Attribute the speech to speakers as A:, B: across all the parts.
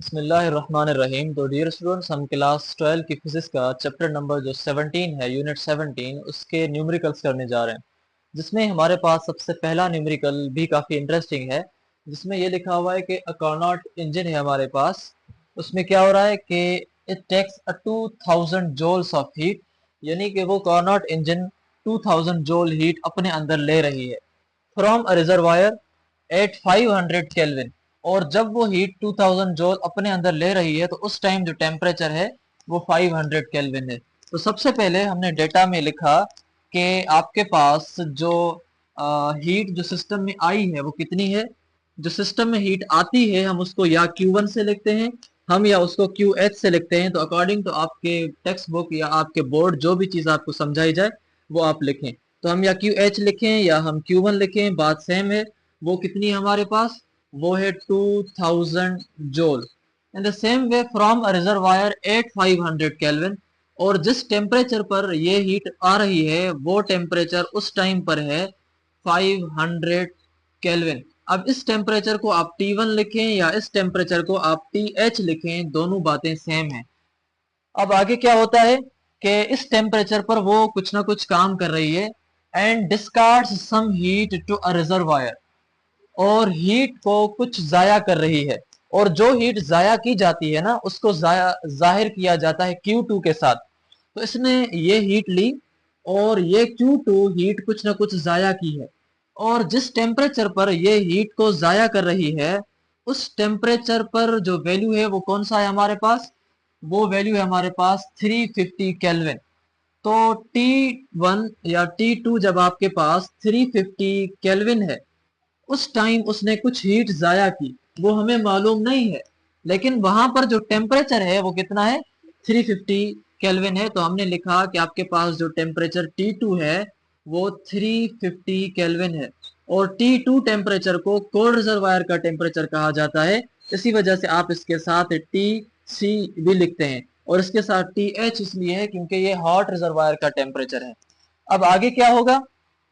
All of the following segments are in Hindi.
A: बिस्मिल्लाहिर्रहमानिर्रहीम। तो डियर स्टूडेंट्स, हम क्लास 12 की फिजिक्स का चैप्टर नंबर जो 17 है, यूनिट 17, उसके न्यूमेरिकल्स करने जा रहे हैं। जिसमें हमारे पास सबसे पहला न्यूमेरिकल भी काफ़ी इंटरेस्टिंग है, जिसमें ये लिखा हुआ है कि अ कार्नोट इंजन है हमारे पास। उसमें क्या हो रहा है कि it takes 2000 joules of heat, यानी कि वो कार्नोट इंजन 2000 जूल हीट अपने अंदर ले रही है from a reservoir at 500 kelvin. और जब वो हीट 2000 जूल अपने अंदर ले रही है तो उस टाइम जो टेम्परेचर है वो 500 केल्विन है। तो सबसे पहले हमने डेटा में लिखा कि आपके पास जो हीट जो सिस्टम में आई है वो कितनी है। जो सिस्टम में हीट आती है हम उसको या Q1 से लिखते हैं हम, या उसको QH से लिखते हैं। तो अकॉर्डिंग टू आपके टेक्स्ट बुक या आपके बोर्ड जो भी चीज़ आपको समझाई जाए वो आप लिखें। तो हम या QH लिखें या हम Q1 लिखें, बात सेम है। वो कितनी है हमारे पास, वो है 2000 joule. In the same way from a reservoir at 500 kelvin, और जिस टेम्परेचर पर ये हीट आ रही है वो टेम्परेचर उस टाइम पर है 500 केल्विन। अब इस टेम्परेचर को आप T1 लिखें या इस टेम्परेचर को आप TH लिखें, दोनों बातें सेम हैं। अब आगे क्या होता है कि इस टेम्परेचर पर वो कुछ ना कुछ काम कर रही है and discards some heat to a reservoir, और हीट को कुछ जाया कर रही है। और जो हीट जाया की जाती है ना उसको जाहिर किया जाता है Q2 के साथ। तो इसने ये हीट ली और ये Q2 हीट कुछ ना कुछ जाया की है, और जिस टेम्परेचर पर ये हीट को जाया कर रही है उस टेम्परेचर पर जो वैल्यू है वो कौन सा है हमारे पास, वो वैल्यू है हमारे पास 350 केल्विन। तो T1 या T2 जब आपके पास 350 केल्विन है उस टाइम उसने कुछ हीट जाया की, वो हमें मालूम नहीं है, लेकिन वहां पर जो टेम्परेचर है वो कितना है, 350 केल्विन है। तो हमने लिखा कि आपके पास जो टेम्परेचर T2 है वो 350 केल्विन है, और T2 टेम्परेचर को कोल्ड रिजर्वायर का टेम्परेचर कहा जाता है। इसी वजह से आप इसके साथ TC भी लिखते हैं, और इसके साथ TH इसलिए है क्योंकि ये हॉट रिजर्वायर का टेम्परेचर है। अब आगे क्या होगा,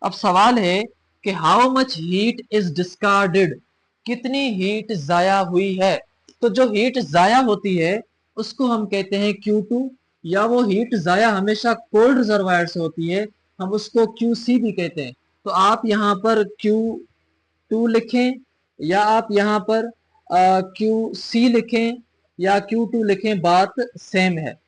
A: अब सवाल है कि how much heat is discarded, कितनी हीट जाया हुई है। तो जो हीट जाया होती है उसको हम कहते हैं Q2, या वो हीट जाया हमेशा कोल्ड रिजर्वायर से होती है, हम उसको QC भी कहते हैं। तो आप यहाँ पर Q2 लिखें या आप यहाँ पर QC लिखें या Q2 लिखें, बात सेम है।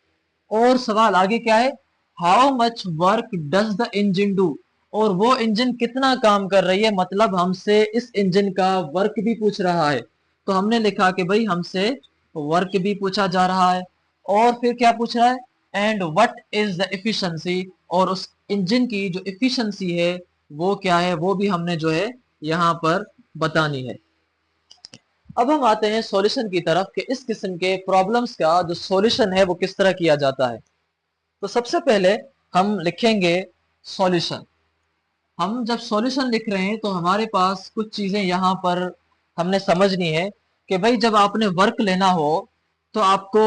A: और सवाल आगे क्या है, how much work does the engine do, और वो इंजन कितना काम कर रही है, मतलब हमसे इस इंजन का वर्क भी पूछ रहा है। तो हमने लिखा कि भाई हमसे वर्क भी पूछा जा रहा है, और फिर क्या पूछ रहा है, and what is the efficiency, और उस इंजन की जो एफिशिएंसी है वो क्या है, वो भी हमने जो है यहाँ पर बतानी है। अब हम आते हैं सॉल्यूशन की तरफ कि इस किस्म के प्रॉब्लम्स का जो सॉल्यूशन है वो किस तरह किया जाता है। तो सबसे पहले हम लिखेंगे सॉल्यूशन। हम जब सॉल्यूशन लिख रहे हैं तो हमारे पास कुछ चीजें यहाँ पर हमने समझनी है कि भाई जब आपने वर्क लेना हो तो आपको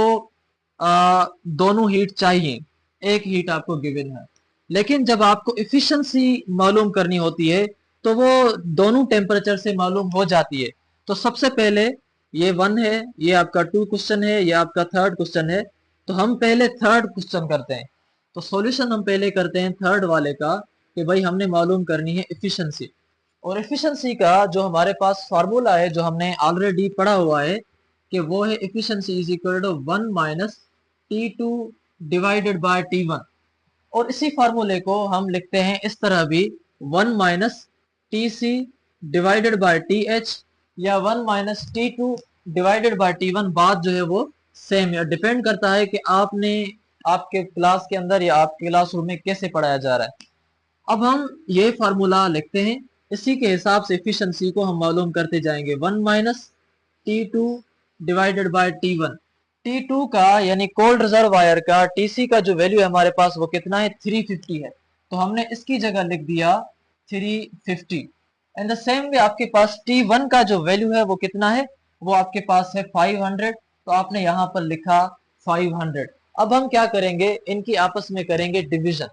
A: दोनों हीट चाहिए, एक हीट आपको गिवन है। लेकिन जब आपको इफिशिएंसी मालूम करनी होती है तो वो दोनों टेम्परेचर से मालूम हो जाती है। तो सबसे पहले ये 1 है, ये आपका 2 क्वेश्चन है, ये आपका 3rd क्वेश्चन है। तो हम पहले 3rd क्वेश्चन करते हैं। तो सॉल्यूशन हम पहले करते हैं 3rd वाले का कि भाई हमने मालूम करनी है एफिशिएंसी। और एफिशिएंसी का जो हमारे पास फार्मूला है जो हमने ऑलरेडी पढ़ा हुआ है कि वो है efficiency is equal to 1 minus T2 divided by T1। और इसी फार्मूले को हम लिखते हैं इस तरह भी, 1 minus TC divided by TH, या 1 minus T2 divided by T1। बात जो है वो सेम है, डिपेंड करता है कि आपने आपके क्लास के अंदर या आपके क्लासरूम में कैसे पढ़ाया जा रहा है। अब हम ये फार्मूला लिखते हैं, इसी के हिसाब से एफिशिएंसी को हम मालूम करते जाएंगे। 1 minus T2 divided by T1। T2 का यानी कोल्ड रिजर्वायर का TC का जो वैल्यू है हमारे पास वो कितना है, 350 है। तो हमने इसकी जगह लिख दिया 350। एंड द सेम वे आपके पास T1 का जो वैल्यू है वो कितना है, वो आपके पास है 500। तो आपने यहाँ पर लिखा 500। अब हम क्या करेंगे, इनकी आपस में करेंगे डिवीजन।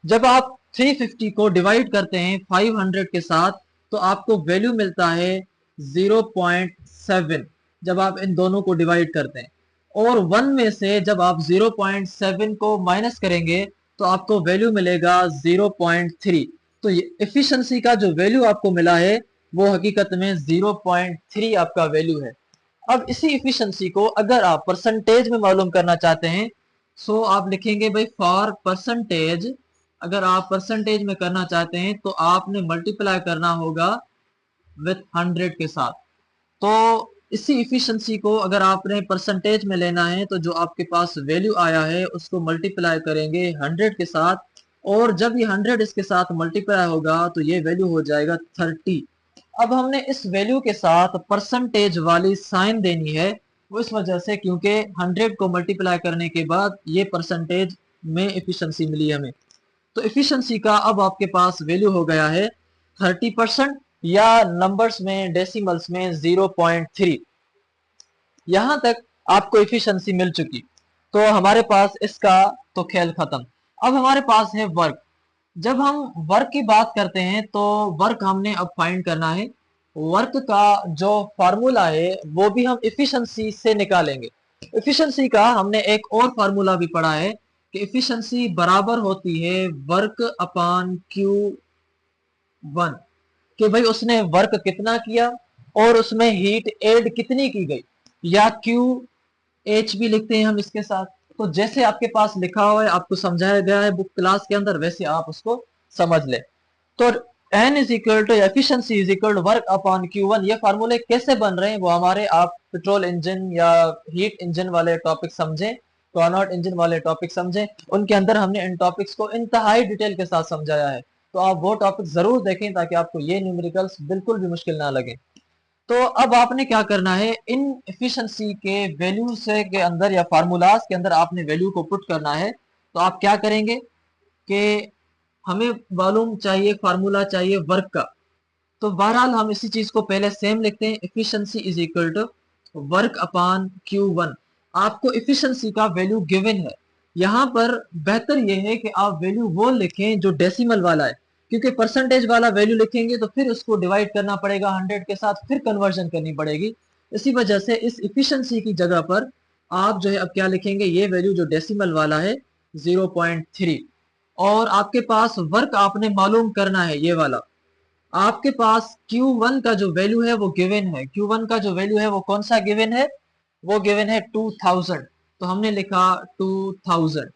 A: जब आप 350 को डिवाइड करते हैं 500 के साथ तो आपको वैल्यू मिलता है 0.7। जब आप इन दोनों को डिवाइड करते हैं, और 1 में से जब आप 0.7 को माइनस करेंगे तो आपको वैल्यू मिलेगा 0.3। तो एफिशिएंसी का जो वैल्यू आपको मिला है वो हकीकत में 0.3 आपका वैल्यू है। अब इसी एफिशिएंसी को अगर आप परसेंटेज में मालूम करना चाहते हैं, सो आप लिखेंगे भाई फॉर परसेंटेज। अगर आप परसेंटेज में करना चाहते हैं तो आपने मल्टीप्लाई करना होगा विथ 100 के साथ। तो इसी इफिशिएंसी को अगर आपने परसेंटेज में लेना है तो जो आपके पास वैल्यू आया है उसको मल्टीप्लाई करेंगे 100 के साथ, और जब ये 100 इसके साथ मल्टीप्लाई होगा तो ये वैल्यू हो जाएगा 30। अब हमने इस वैल्यू के साथ परसेंटेज वाली साइन देनी है, वो इस वजह से क्योंकि 100 को मल्टीप्लाई करने के बाद ये परसेंटेज में एफिशिएंसी मिली हमें। तो एफिशिएंसी का अब आपके पास वैल्यू हो गया है 30%, या नंबर्स में डेसिमल्स में 0.3। यहां तक आपको एफिशिएंसी मिल चुकी, तो हमारे पास इसका तो खेल खत्म। अब हमारे पास है वर्क। जब हम वर्क की बात करते हैं तो वर्क हमने अब फाइंड करना है। वर्क का जो फार्मूला है वो भी हम एफिशिएंसी से निकालेंगे। एफिशिएंसी का हमने एक और फार्मूला भी पढ़ा है कि एफिशिएंसी बराबर होती है वर्क अपान क्यू वन, कि भाई उसने वर्क कितना किया और उसमें हीट एड कितनी की गई, या क्यू एच भी लिखते हैं हम इसके साथ। तो जैसे आपके पास लिखा हुआ है, आपको समझाया गया है बुक क्लास के अंदर, वैसे आप उसको समझ ले। तो N is equal to efficiency is equal to work upon Q one. ये फार्मूले कैसे बन रहे हैं वो हमारे, आप पेट्रोल इंजन या हीट इंजन वाले टॉपिक समझें, कार्नोट इंजन वाले टॉपिक समझें, उनके अंदर हमने इन टॉपिक्स को इंतहाई डिटेल के साथ समझाया है। तो आप वो टॉपिक जरूर देखें ताकि आपको ये न्यूमेरिकल्स बिल्कुल भी मुश्किल ना लगे। तो अब आपने क्या करना है, इन एफिशिएंसी के वैल्यू से के अंदर या फार्मूलाज के अंदर आपने वैल्यू को पुट करना है। तो आप क्या करेंगे कि हमें मालूम चाहिए, फार्मूला चाहिए वर्क का। तो बहरहाल हम इसी चीज को पहले सेम लिखते हैं, efficiency is equal to work upon Q one. आपको एफिशिएंसी का वैल्यू गिवन है। यहाँ पर बेहतर यह है कि आप वैल्यू वो लिखें जो डेसिमल वाला है, क्योंकि परसेंटेज वाला वैल्यू लिखेंगे तो फिर उसको डिवाइड करना पड़ेगा 100 के साथ, फिर कन्वर्जन करनी पड़ेगी। इसी वजह से इस एफिशिएंसी की जगह पर आप जो है अब क्या लिखेंगे, ये वैल्यू जो डेसिमल वाला है 0.3, और आपके पास वर्क आपने मालूम करना है ये वाला। आपके पास Q1 का जो वैल्यू है वो गिवन है। Q1 का जो वैल्यू है वो कौन सा गिवन है, वो गिवन है 2000। तो हमने लिखा 2000।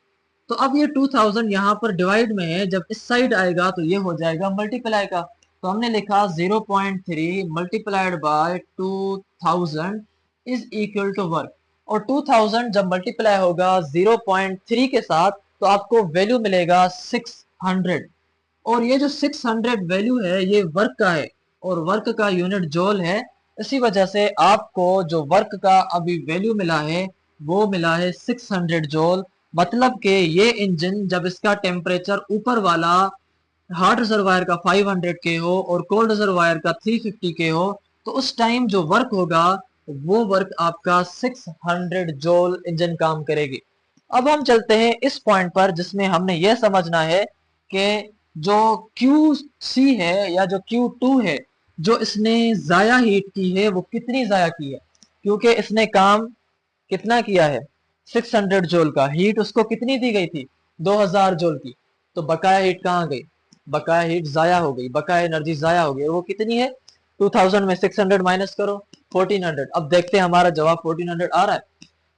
A: तो अब ये 2000 यहाँ पर डिवाइड में है, जब इस साइड आएगा तो ये हो जाएगा मल्टीप्लाई का। तो हमने लिखा 0.3 multiplied by 2000 is equal to work. और 2000 जब मल्टीप्लाई होगा 0.3 के साथ तो आपको वैल्यू मिलेगा 600। और ये जो 600 वैल्यू है ये वर्क का है, और वर्क का यूनिट जॉल है। इसी वजह से आपको जो वर्क का अभी वैल्यू मिला है वो मिला है 600 जॉल। मतलब कि ये इंजन जब इसका टेम्परेचर ऊपर वाला हॉट रिजर्वायर का 500 के हो और कोल्ड रिजर्वायर का 350 के हो, तो उस टाइम जो वर्क होगा वो वर्क आपका 600 जॉल इंजन काम करेगी। अब हम चलते हैं इस पॉइंट पर जिसमें हमने यह समझना है कि जो QC है या जो Q2 है, जो इसने जाया हीट की है वो कितनी जाया की है, क्योंकि इसने काम कितना किया है 600 जूल का। हीट उसको कितनी दी गई थी 2000 जूल की। तो बकाया हीट कहाँ गई, बकाया हीट जाया हो गई, बकाया एनर्जी जाया हो गई। वो कितनी है 2000 में 600 माइनस करो 1400। अब देखते हैं हमारा जवाब 1400 आ रहा है।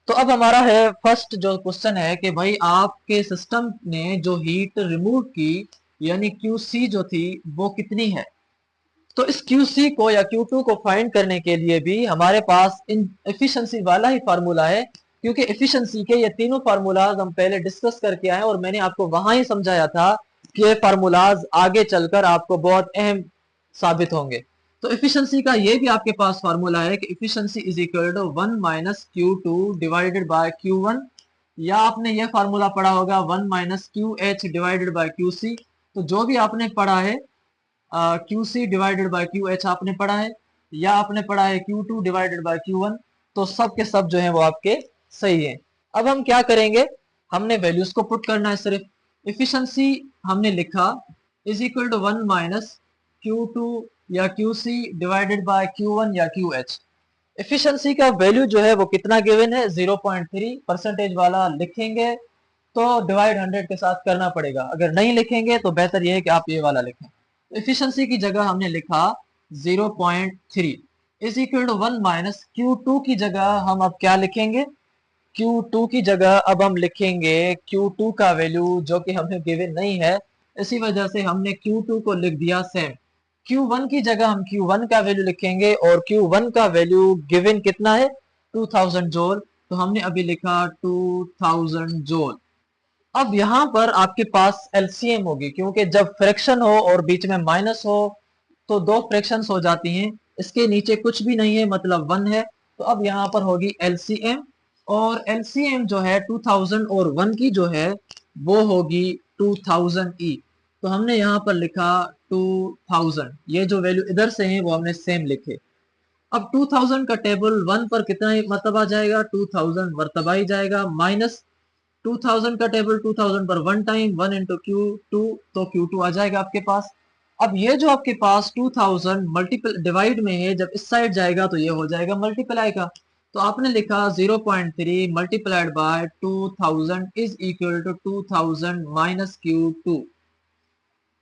A: तो अब हमारा है फर्स्ट जो क्वेश्चन है कि भाई आपके सिस्टम ने जो हीट रिमूव की यानी QC जो थी वो कितनी है। तो इस QC को या Q2 को फाइंड करने के लिए भी हमारे पास इन एफिशिएंसी वाला ही फार्मूला है, क्योंकि एफिशिएंसी के ये तीनों फार्मूलाज हम पहले डिस्कस करके आए और मैंने आपको वहां ही समझाया था कि ये फार्मूलाज आगे चलकर आपको बहुत अहम साबित होंगे। तो एफिशिएंसी का ये भी आपके पास फार्मूला है कि efficiency is equal to 1 minus Q2 divided by Q1, या आपने ये फार्मूला पढ़ा होगा 1 minus QH divided by QC। तो जो भी आपने पढ़ा है QC डिवाइडेड बाय QH आपने पढ़ा है, या आपने पढ़ा है Q2 डिवाइडेड बाय Q1, तो सब के सब जो है वो आपके सही है। अब हम क्या करेंगे, हमने वैल्यूज को पुट करना है सिर्फ। एफिशिएंसी हमने लिखा is equal to 1 minus Q2 या QC डिवाइडेड बाय Q1 या QH। एफिशिएंसी का वैल्यू जो है वो कितना गिवन है 0.3 परसेंटेज वाला लिखेंगे तो डिवाइड 100 के साथ करना पड़ेगा, अगर नहीं लिखेंगे तो बेहतर यह है कि आप ये वाला लिखें। एफिशिएंसी की जगह हमने लिखा 0.3 is equal to 1 minus Q2 की जगह हम अब क्या लिखेंगे, Q2 की जगह अब हम लिखेंगे Q2 का वैल्यू जो कि हमें गिवन नहीं है, इसी वजह से हमने Q2 को लिख दिया सेम। Q1 की जगह हम Q1 का वैल्यू लिखेंगे और Q1 का वैल्यू गिवन कितना है 2000 जूल, तो हमने अभी लिखा 2000 जूल। अब यहाँ पर आपके पास एलसीएम होगी, क्योंकि जब फ्रैक्शन हो और बीच में माइनस हो तो दो फ्रैक्शंस हो जाती हैं, इसके नीचे कुछ भी नहीं है मतलब 1 है, तो अब यहाँ पर होगी एलसीएम, और एलसीएम जो है 2000 और 1 की जो है वो होगी 2000 ई, तो हमने यहाँ पर लिखा 2000, ये जो वैल्यू इधर से है वो हमने सेम लिखे। अब 2000 का टेबल 1 पर कितना मरतबा जाएगा, 2000 मरतबा ही जाएगा, माइनस 2000 का टेबल 2000 पर 1 टाइम 1 इंटू Q2, तो Q2 आ जाएगा आपके पास। अब ये जो आपके पास 2000 मल्टीपल डिवाइड में है, जब इस साइड जाएगा तो ये हो जाएगा मल्टीप्लाई का, तो आपने लिखा 0.3 multiplied by 2000 is equal to 2000 minus Q2।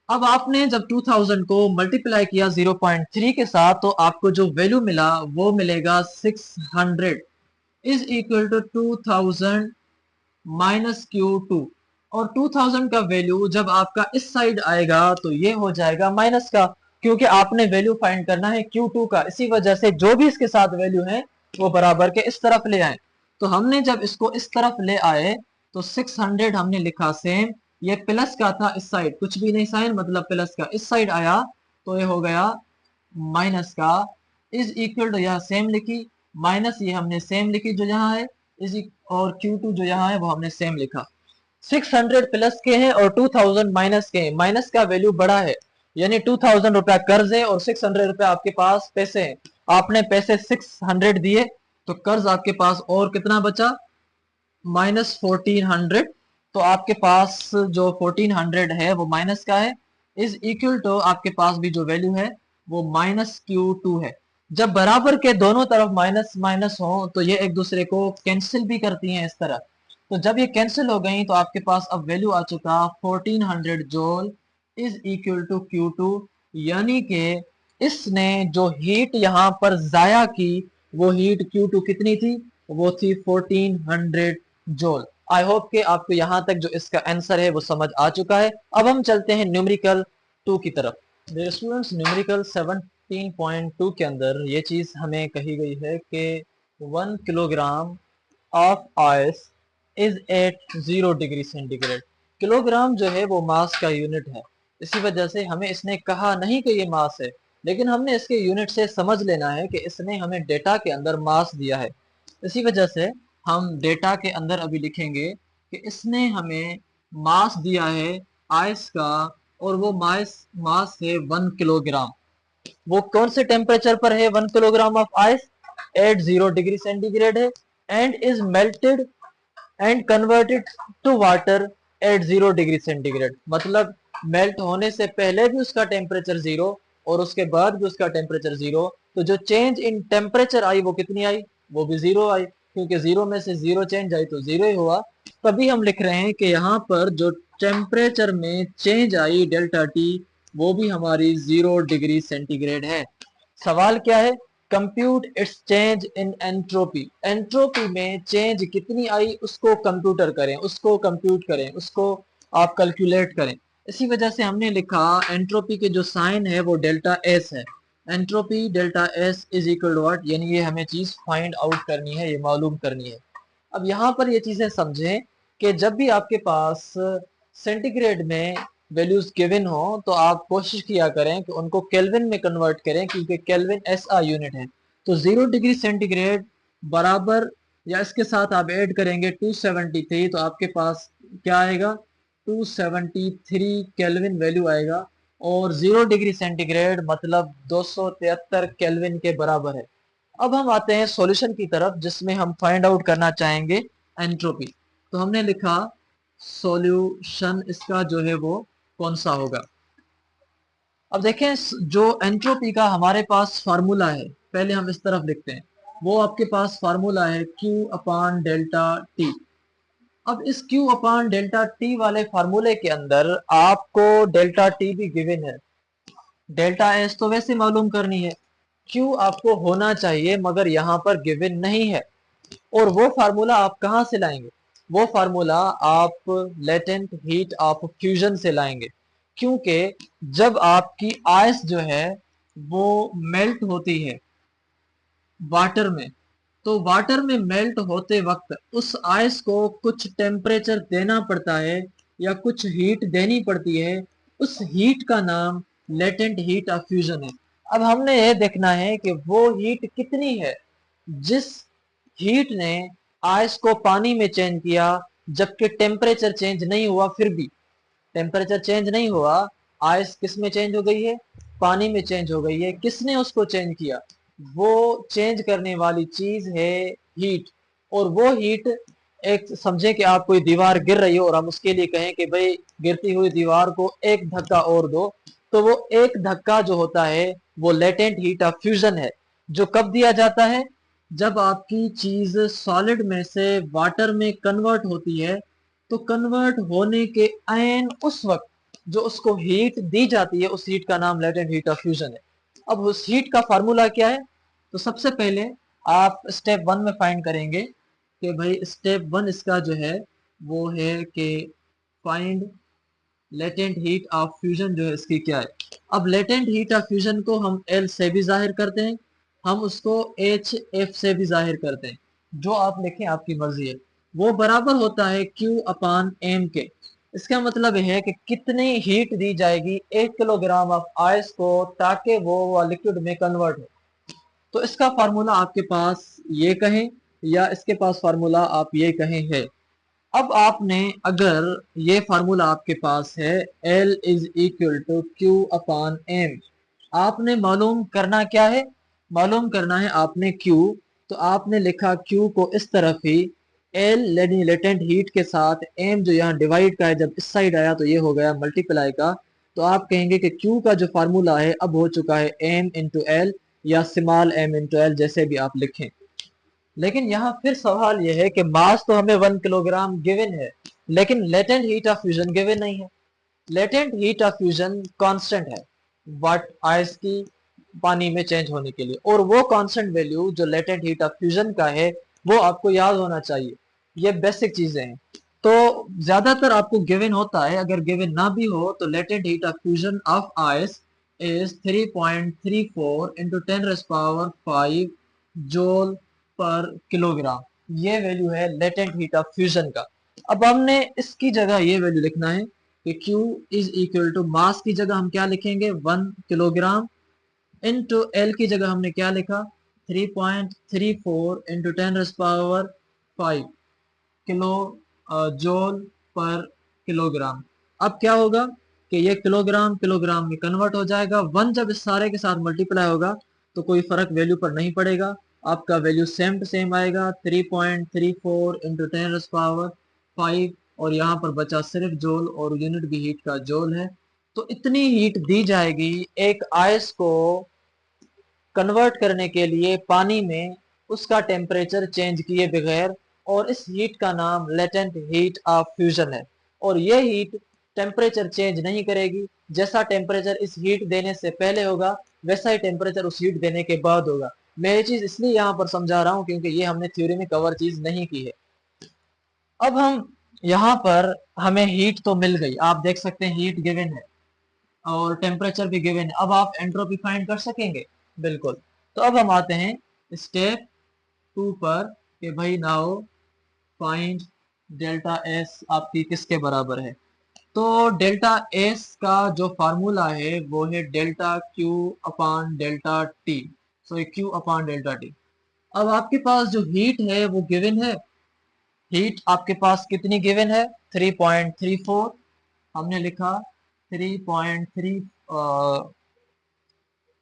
A: अब आपने जब 2000 को मल्टीप्लाई किया 0.3 के साथ, तो आपको जो वैल्यू मिला वो मिलेगा 600 is equal to 2000 minus Q2, और 2000 का वैल्यू जब आपका इस साइड आएगा तो ये हो जाएगा माइनस का, क्योंकि आपने वैल्यू फाइंड करना है Q2 का, इसी वजह से जो भी इसके साथ वैल्यू है वो बराबर के इस तरफ ले आए। तो हमने जब इसको इस तरफ ले आए तो 600 हमने लिखा सेम, ये प्लस का था इस साइड, कुछ भी नहीं साइन मतलब प्लस का, इस साइड आया तो ये हो गया माइनस का, इज इक्वल टू यहाँ सेम लिखी, माइनस ये हमने सेम लिखी जो यहाँ है, इज और Q2 जो यहाँ है वो हमने सेम लिखा। 600 प्लस के हैं और 2000 माइनस के हैं, माइनस का वैल्यू बड़ा है, यानी 2000 रुपया कर्ज है और 600 रुपया आपके पास पैसे हैं, आपने पैसे 600 दिए तो कर्ज आपके पास और कितना बचा माइनस 1400, तो आपके पास जो 1400 है वो माइनस का है, इज इक्वल टू आपके पास भी जो वैल्यू है वो माइनस Q2 है। जब बराबर के दोनों तरफ माइनस माइनस हो तो ये एक दूसरे को कैंसिल भी करती हैं इस तरह, तो जब ये कैंसिल हो गई तो आपके पास अब वैल्यू आ चुका 1400 joule is equal to Q2, यानी कि इसने जो हीट यहाँ पर जाया की वो हीट Q2 कितनी थी, वो थी 1400 जूल। आई होप कि आपको यहाँ तक जो इसका आंसर है वो समझ आ चुका है। अब हम चलते हैं न्यूमेरिकल 2 की तरफ। स्टूडेंट्स, न्यूमेरिकल 17.2 के अंदर ये चीज हमें कही गई है कि 1 kilogram of ice is at 0 degree centigrade. Kilogram जो है वो मास का यूनिट है, इसी वजह से हमें इसने कहा नहीं कि ये मास है, लेकिन हमने इसके यूनिट से समझ लेना है कि इसने हमें डेटा के अंदर मास दिया है। इसी वजह से हम डेटा के अंदर अभी लिखेंगे कि इसने हमें मास दिया है आइस का, और वो मास मास है 1 किलोग्राम। वो कौन से टेम्परेचर पर है 1 kilogram of ice, at 0 degree centigrade है, and is melted and converted to water at 0 degree centigrade, मतलब मेल्ट होने से पहले भी उसका टेम्परेचर 0 और उसके बाद भी उसका टेम्परेचर 0, तो जो चेंज इन टेम्परेचर आई वो कितनी आई, वो भी 0 आई, क्योंकि 0 में से 0 चेंज आई तो 0 ही हुआ। तभी हम लिख रहे हैं कि यहाँ पर जो टेम्परेचर में चेंज आई डेल्टा टी वो भी हमारी 0 डिग्री सेंटीग्रेड है। सवाल क्या है, compute it's change in entropy, entropy में चेंज कितनी आई उसको कंप्यूटर करें, उसको कंप्यूट करें, उसको आप कैलकुलेट करें। इसी वजह से हमने लिखा एंट्रोपी के जो साइन है वो डेल्टा एस है, entropy delta S is equal to what, यानी ये हमें चीज फाइंड आउट करनी है, ये मालूम करनी है। अब यहाँ पर ये चीजें समझें कि जब भी आपके पास सेंटीग्रेड में वैल्यूज गिवन हो तो आप कोशिश किया करें कि उनको केल्विन में कन्वर्ट करें, क्योंकि केल्विन एसआई यूनिट है। तो 0 डिग्री सेंटीग्रेड बराबर या इसके साथ आप ऐड करेंगे 273, तो आपके पास क्या आएगा 273 केल्विन वैल्यू आएगा, और 0 डिग्री सेंटीग्रेड मतलब 273 केल्विन के बराबर है। अब हम आते हैं सॉल्यूशन की तरफ, जिसमें हम फाइंड आउट करना चाहेंगे एंट्रोपी। तो हमने लिखा सॉल्यूशन इसका जो है वो कौन सा होगा। अब देखें जो एंट्रोपी का हमारे पास फार्मूला है, पहले हम इस तरफ लिखते हैं, वो आपके पास फार्मूला है Q अपान डेल्टा टी। अब इस Q अपान डेल्टा टी वाले फार्मूले के अंदर आपको डेल्टा टी भी गिवन है, डेल्टा एस तो वैसे मालूम करनी है, Q आपको होना चाहिए मगर यहाँ पर गिवन नहीं है। और वो फार्मूला आप कहाँ से लाएंगे? वो फार्मूला आप लेटेंट हीट ऑफ फ्यूजन से लाएंगे, क्योंकि जब आपकी आइस जो है वो मेल्ट होती है वाटर में, तो वाटर में मेल्ट होते वक्त उस आइस को कुछ टेम्परेचर देना पड़ता है या कुछ हीट देनी पड़ती है। उस हीट का नाम लेटेंट हीट ऑफ फ्यूजन है। अब हमने ये देखना है कि वो हीट कितनी है जिस हीट ने आइस को पानी में चेंज किया, जबकि टेम्परेचर चेंज नहीं हुआ। फिर भी टेम्परेचर चेंज नहीं हुआ, आइस किस में चेंज हो गई है? पानी में चेंज हो गई है। किसने उसको चेंज किया? वो चेंज करने वाली चीज है हीट। और वो हीट, एक समझे कि आप कोई दीवार गिर रही हो और हम उसके लिए कहें कि भाई गिरती हुई दीवार को एक धक्का और दो, तो वो एक धक्का जो होता है वो लेटेंट हीट ऑफ फ्यूजन है, जो कब दिया जाता है? जब आपकी चीज सॉलिड में से वाटर में कन्वर्ट होती है, तो कन्वर्ट होने के ऐन उस वक्त जो उसको हीट दी जाती है, उस हीट का नाम लेटेंट हीट ऑफ फ्यूजन है। अब उस हीट का फार्मूला क्या है? तो सबसे पहले आप स्टेप वन में फाइंड करेंगे कि भाई स्टेप वन इसका जो है वो है कि find latent heat of fusion जो है इसकी क्या है। अब लेटेंट हीट ऑफ फ्यूजन को हम एल से भी जाहिर करते हैं, हम उसको एच एफ से भी जाहिर करते हैं, जो आप लिखें आपकी मर्जी है। वो बराबर होता है क्यू अपान एम के। इसका मतलब है कि कितनी हीट दी जाएगी 1 किलोग्राम ऑफ आइस को ताकि वो लिक्विड में कन्वर्ट हो। तो इसका फार्मूला आपके पास ये कहें या इसके पास फार्मूला आप ये कहें है। अब आपने अगर ये फार्मूला आपके पास है L is equal to Q upon M, आपने मालूम करना क्या है? मालूम करना है आपने Q। तो आपने लिखा Q को इस तरफ ही L यानी लेटेंट हीट के साथ M जो यहाँ डिवाइड का है, जब इस साइड आया तो ये हो गया मल्टीप्लाई का। तो आप कहेंगे कि Q का जो फार्मूला है अब हो चुका है M इंटू एल या स्मॉल m इंटू एल, जैसे भी आप लिखें। लेकिन यहाँ फिर सवाल यह है कि मास तो हमें 1 किलोग्राम गिवन है, लेकिन latent heat of fusion given नहीं है। Latent heat of fusion constant है वाट आइस की पानी में चेंज होने के लिए, और वो कांस्टेंट वैल्यू जो लेटेंट हीट ऑफ फ्यूजन का है वो आपको याद होना चाहिए। ये बेसिक चीजें हैं। तो ज्यादातर आपको गिवन होता है, अगर गिवन ना भी हो तो latent heat of fusion of ice is 3.34 into 10⁵ जोल पर किलोग्राम। ये वैल्यू है लेटेंट हीट ऑफ फ्यूजन का। अब हमने इसकी जगह ये वैल्यू लिखना है कि Q is equal to mass की जगह हम क्या लिखेंगे 1 किलोग्राम, इनटू L की जगह हमने क्या लिखा 3.34 इंटू 10⁵ किलो जोल पर किलोग्राम। अब क्या होगा कि ये किलोग्राम किलोग्राम में कन्वर्ट हो जाएगा। वन जब इस सारे के साथ मल्टीप्लाई होगा तो कोई फर्क वैल्यू पर नहीं पड़ेगा, आपका वैल्यू सेम टू सेम आएगा 3.34 इंटू 10⁵ और यहाँ पर बचा सिर्फ जोल और यूनिट भी हीट का जोल है। तो इतनी हीट दी जाएगी एक आइस को कन्वर्ट करने के लिए पानी में, उसका टेम्परेचर चेंज किए बगैर, और इस हीट का नाम लेटेंट हीट ऑफ फ्यूजन है। और ये हीट टेम्परेचर चेंज नहीं करेगी, जैसा टेम्परेचर इस हीट देने से पहले होगा वैसा ही टेम्परेचर उस हीट देने के बाद होगा। मैं ये चीज इसलिए यहाँ पर समझा रहा हूँ क्योंकि ये हमने थ्योरी में कवर चीज नहीं की है। अब हम यहाँ पर हमें हीट तो मिल गई, आप देख सकते हैं हीट गिवन है और टेम्परेचर भी गिवन है। अब आप एंट्रोपी फाइंड कर सकेंगे? बिल्कुल। तो अब हम आते हैं स्टेप टू पर कि भाई नाउ फाइंड डेल्टा एस आपकी किसके बराबर है। तो डेल्टा एस का जो फार्मूला है वो है delta Q upon delta T. So Q upon delta T. अब आपके पास जो हीट है वो गिवन है। हीट आपके पास कितनी गिवन है? 3.34। हमने लिखा 3.3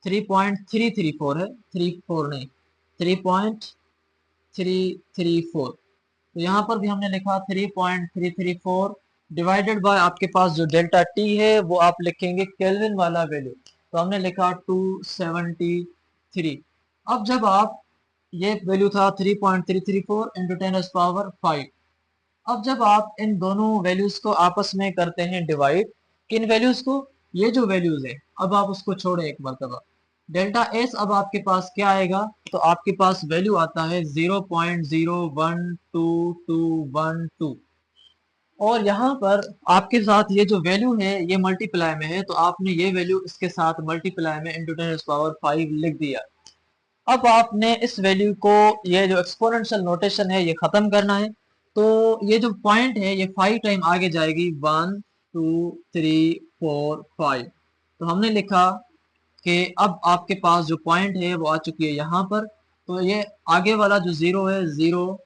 A: 3.334 है, 34 नहीं, 3.334। तो यहाँ पर भी हमने लिखा 3.334 डिवाइडेड बाय आपके पास जो डेल्टा टी है वो आप लिखेंगे केल्विन वाला वैल्यू, तो हमने लिखा 273। अब जब आप ये वैल्यू था 3.334 इंटू 10⁵ अब जब आप इन दोनों वैल्यूज को आपस में करते हैं डिवाइड, किन वैल्यूज को, ये जो वैल्यूज है, अब आप उसको छोड़े एक मरतबा, डेल्टा एस अब आपके पास क्या आएगा, तो आपके पास वैल्यू आता है 0.012212 और यहाँ पर आपके साथ ये जो वैल्यू है ये मल्टीप्लाई में है, तो आपने ये वैल्यू इसके साथ मल्टीप्लाई में इंटू 10⁵ लिख दिया। अब आपने इस वैल्यू को, ये जो एक्सपोनेंशियल नोटेशन है ये खत्म करना है, तो ये जो पॉइंट है ये 5 टाइम आगे जाएगी, 1 2 3 4 5। तो हमने लिखा कि अब आपके पास जो पॉइंट है वो आ चुकी है यहाँ पर, तो ये आगे वाला जो जीरो है, जीरो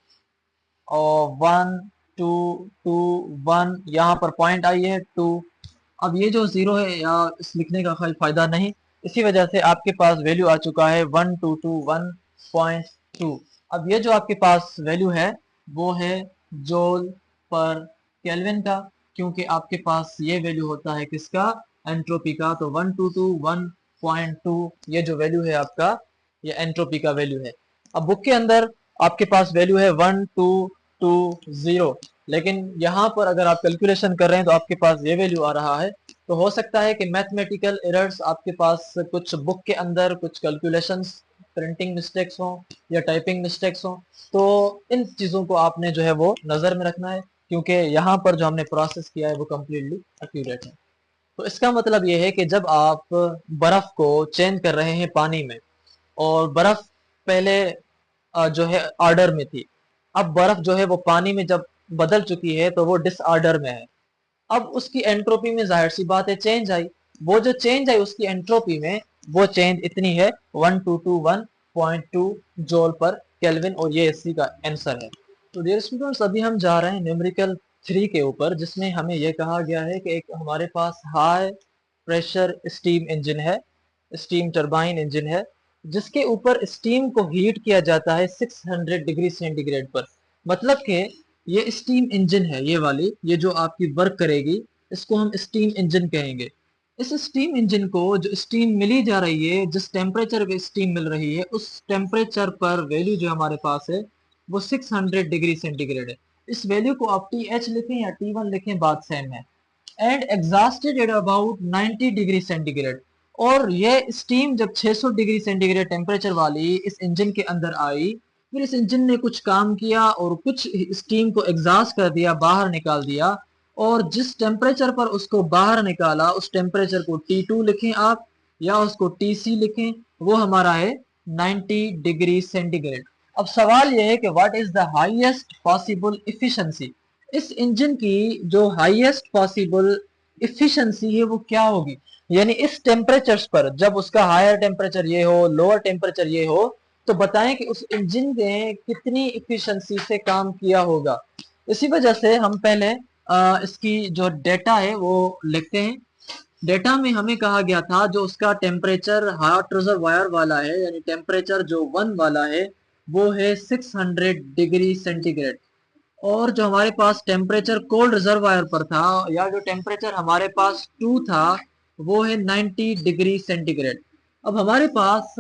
A: और 1 2 2 1, यहाँ पर पॉइंट आई है 2। अब ये जो जीरो है या इस लिखने का कोई फायदा नहीं, इसी वजह से आपके पास वैल्यू आ चुका है 1221.2। अब ये जो आपके पास वैल्यू है वो है जूल पर केल्विन का, क्योंकि आपके पास ये वैल्यू होता है किसका, एंट्रोपी का। तो 1221.2 ये जो वैल्यू है आपका, ये एंट्रोपी का वैल्यू है। अब बुक के अंदर आपके पास वैल्यू है 1220, लेकिन यहाँ पर अगर आप कैलकुलेशन कर रहे हैं तो आपके पास ये वैल्यू आ रहा है। तो हो सकता है कि मैथमेटिकल एरर्स आपके पास कुछ बुक के अंदर कुछ कैलकुलेशंस, प्रिंटिंग मिस्टेक्स हो या टाइपिंग मिस्टेक्स हो, तो इन चीज़ों को आपने जो है वो नज़र में रखना है, क्योंकि यहाँ पर जो हमने प्रोसेस किया है वो कम्प्लीटली एक्यूरेट है। तो इसका मतलब ये है कि जब आप बर्फ़ को चेंज कर रहे हैं पानी में, और बर्फ़ पहले जो है ऑर्डर में थी, अब बर्फ़ जो है वो पानी में जब बदल चुकी है तो वो डिसऑर्डर में है। अब उसकी एंट्रोपी में जाहिर सी बात है चेंज आई, वो जो चेंज आई उसकी एंट्रोपी में, वो चेंज इतनी है 1221.2 जूल पर केल्विन, और ये इसी का आंसर है। तो डियर स्टूडेंट्स, अभी हम जा रहे हैं न्यूमेरिकल 3 के ऊपर, जिसमें हमें यह कहा गया है कि एक हमारे पास हाई प्रेशर स्टीम इंजन है, स्टीम टरबाइन इंजन है, जिसके ऊपर स्टीम को हीट किया जाता है 600 डिग्री सेंटीग्रेड पर। मतलब कि ये स्टीम इंजन है, ये वाली, ये जो आपकी वर्क करेगी, इसको हम स्टीम इंजन कहेंगे। इस स्टीम इंजन को जो स्टीम मिली जा रही है, जिस टेम्परेचर पे स्टीम मिल रही है, उस टेम्परेचर पर वैल्यू जो हमारे पास है वो 600 डिग्री सेंटीग्रेड है। इस वैल्यू को आप TH लिखें या T1 लिखें, बात सेम है। And exhausted at about 90 degree centigrade, और ये स्टीम जब 600 डिग्री सेंटीग्रेड टेम्परेचर वाली इस इंजन के अंदर आई, फिर इस इंजन ने कुछ काम किया और कुछ स्टीम को एग्जॉस्ट कर दिया, बाहर निकाल दिया, और जिस टेम्परेचर पर उसको बाहर निकाला उस टेम्परेचर को T2 लिखें आप, या उसको TC लिखें, वो हमारा है 90 डिग्री सेंटीग्रेड। अब सवाल यह है कि what is the highest possible efficiency, इस इंजन की जो हाईएस्ट पॉसिबल इफिशिएंसी है वो क्या होगी, यानी इस टेम्परेचर्स पर, जब उसका हायर टेम्परेचर ये हो, लोअर टेम्परेचर ये हो, तो बताएं कि उस इंजन ने कितनी इफिशिएंसी से काम किया होगा। इसी वजह से हम पहले इसकी जो डेटा है वो लिखते हैं। डेटा में हमें कहा गया था जो उसका टेम्परेचर हॉट रिजर्वायर वाला है, यानी टेम्परेचर जो 1 वाला है, वो है 600 डिग्री सेंटीग्रेड, और जो हमारे पास टेम्परेचर कोल्ड रिजर्वायर पर था, या जो टेम्परेचर हमारे पास 2 था, वो है 90 डिग्री सेंटीग्रेड। अब हमारे पास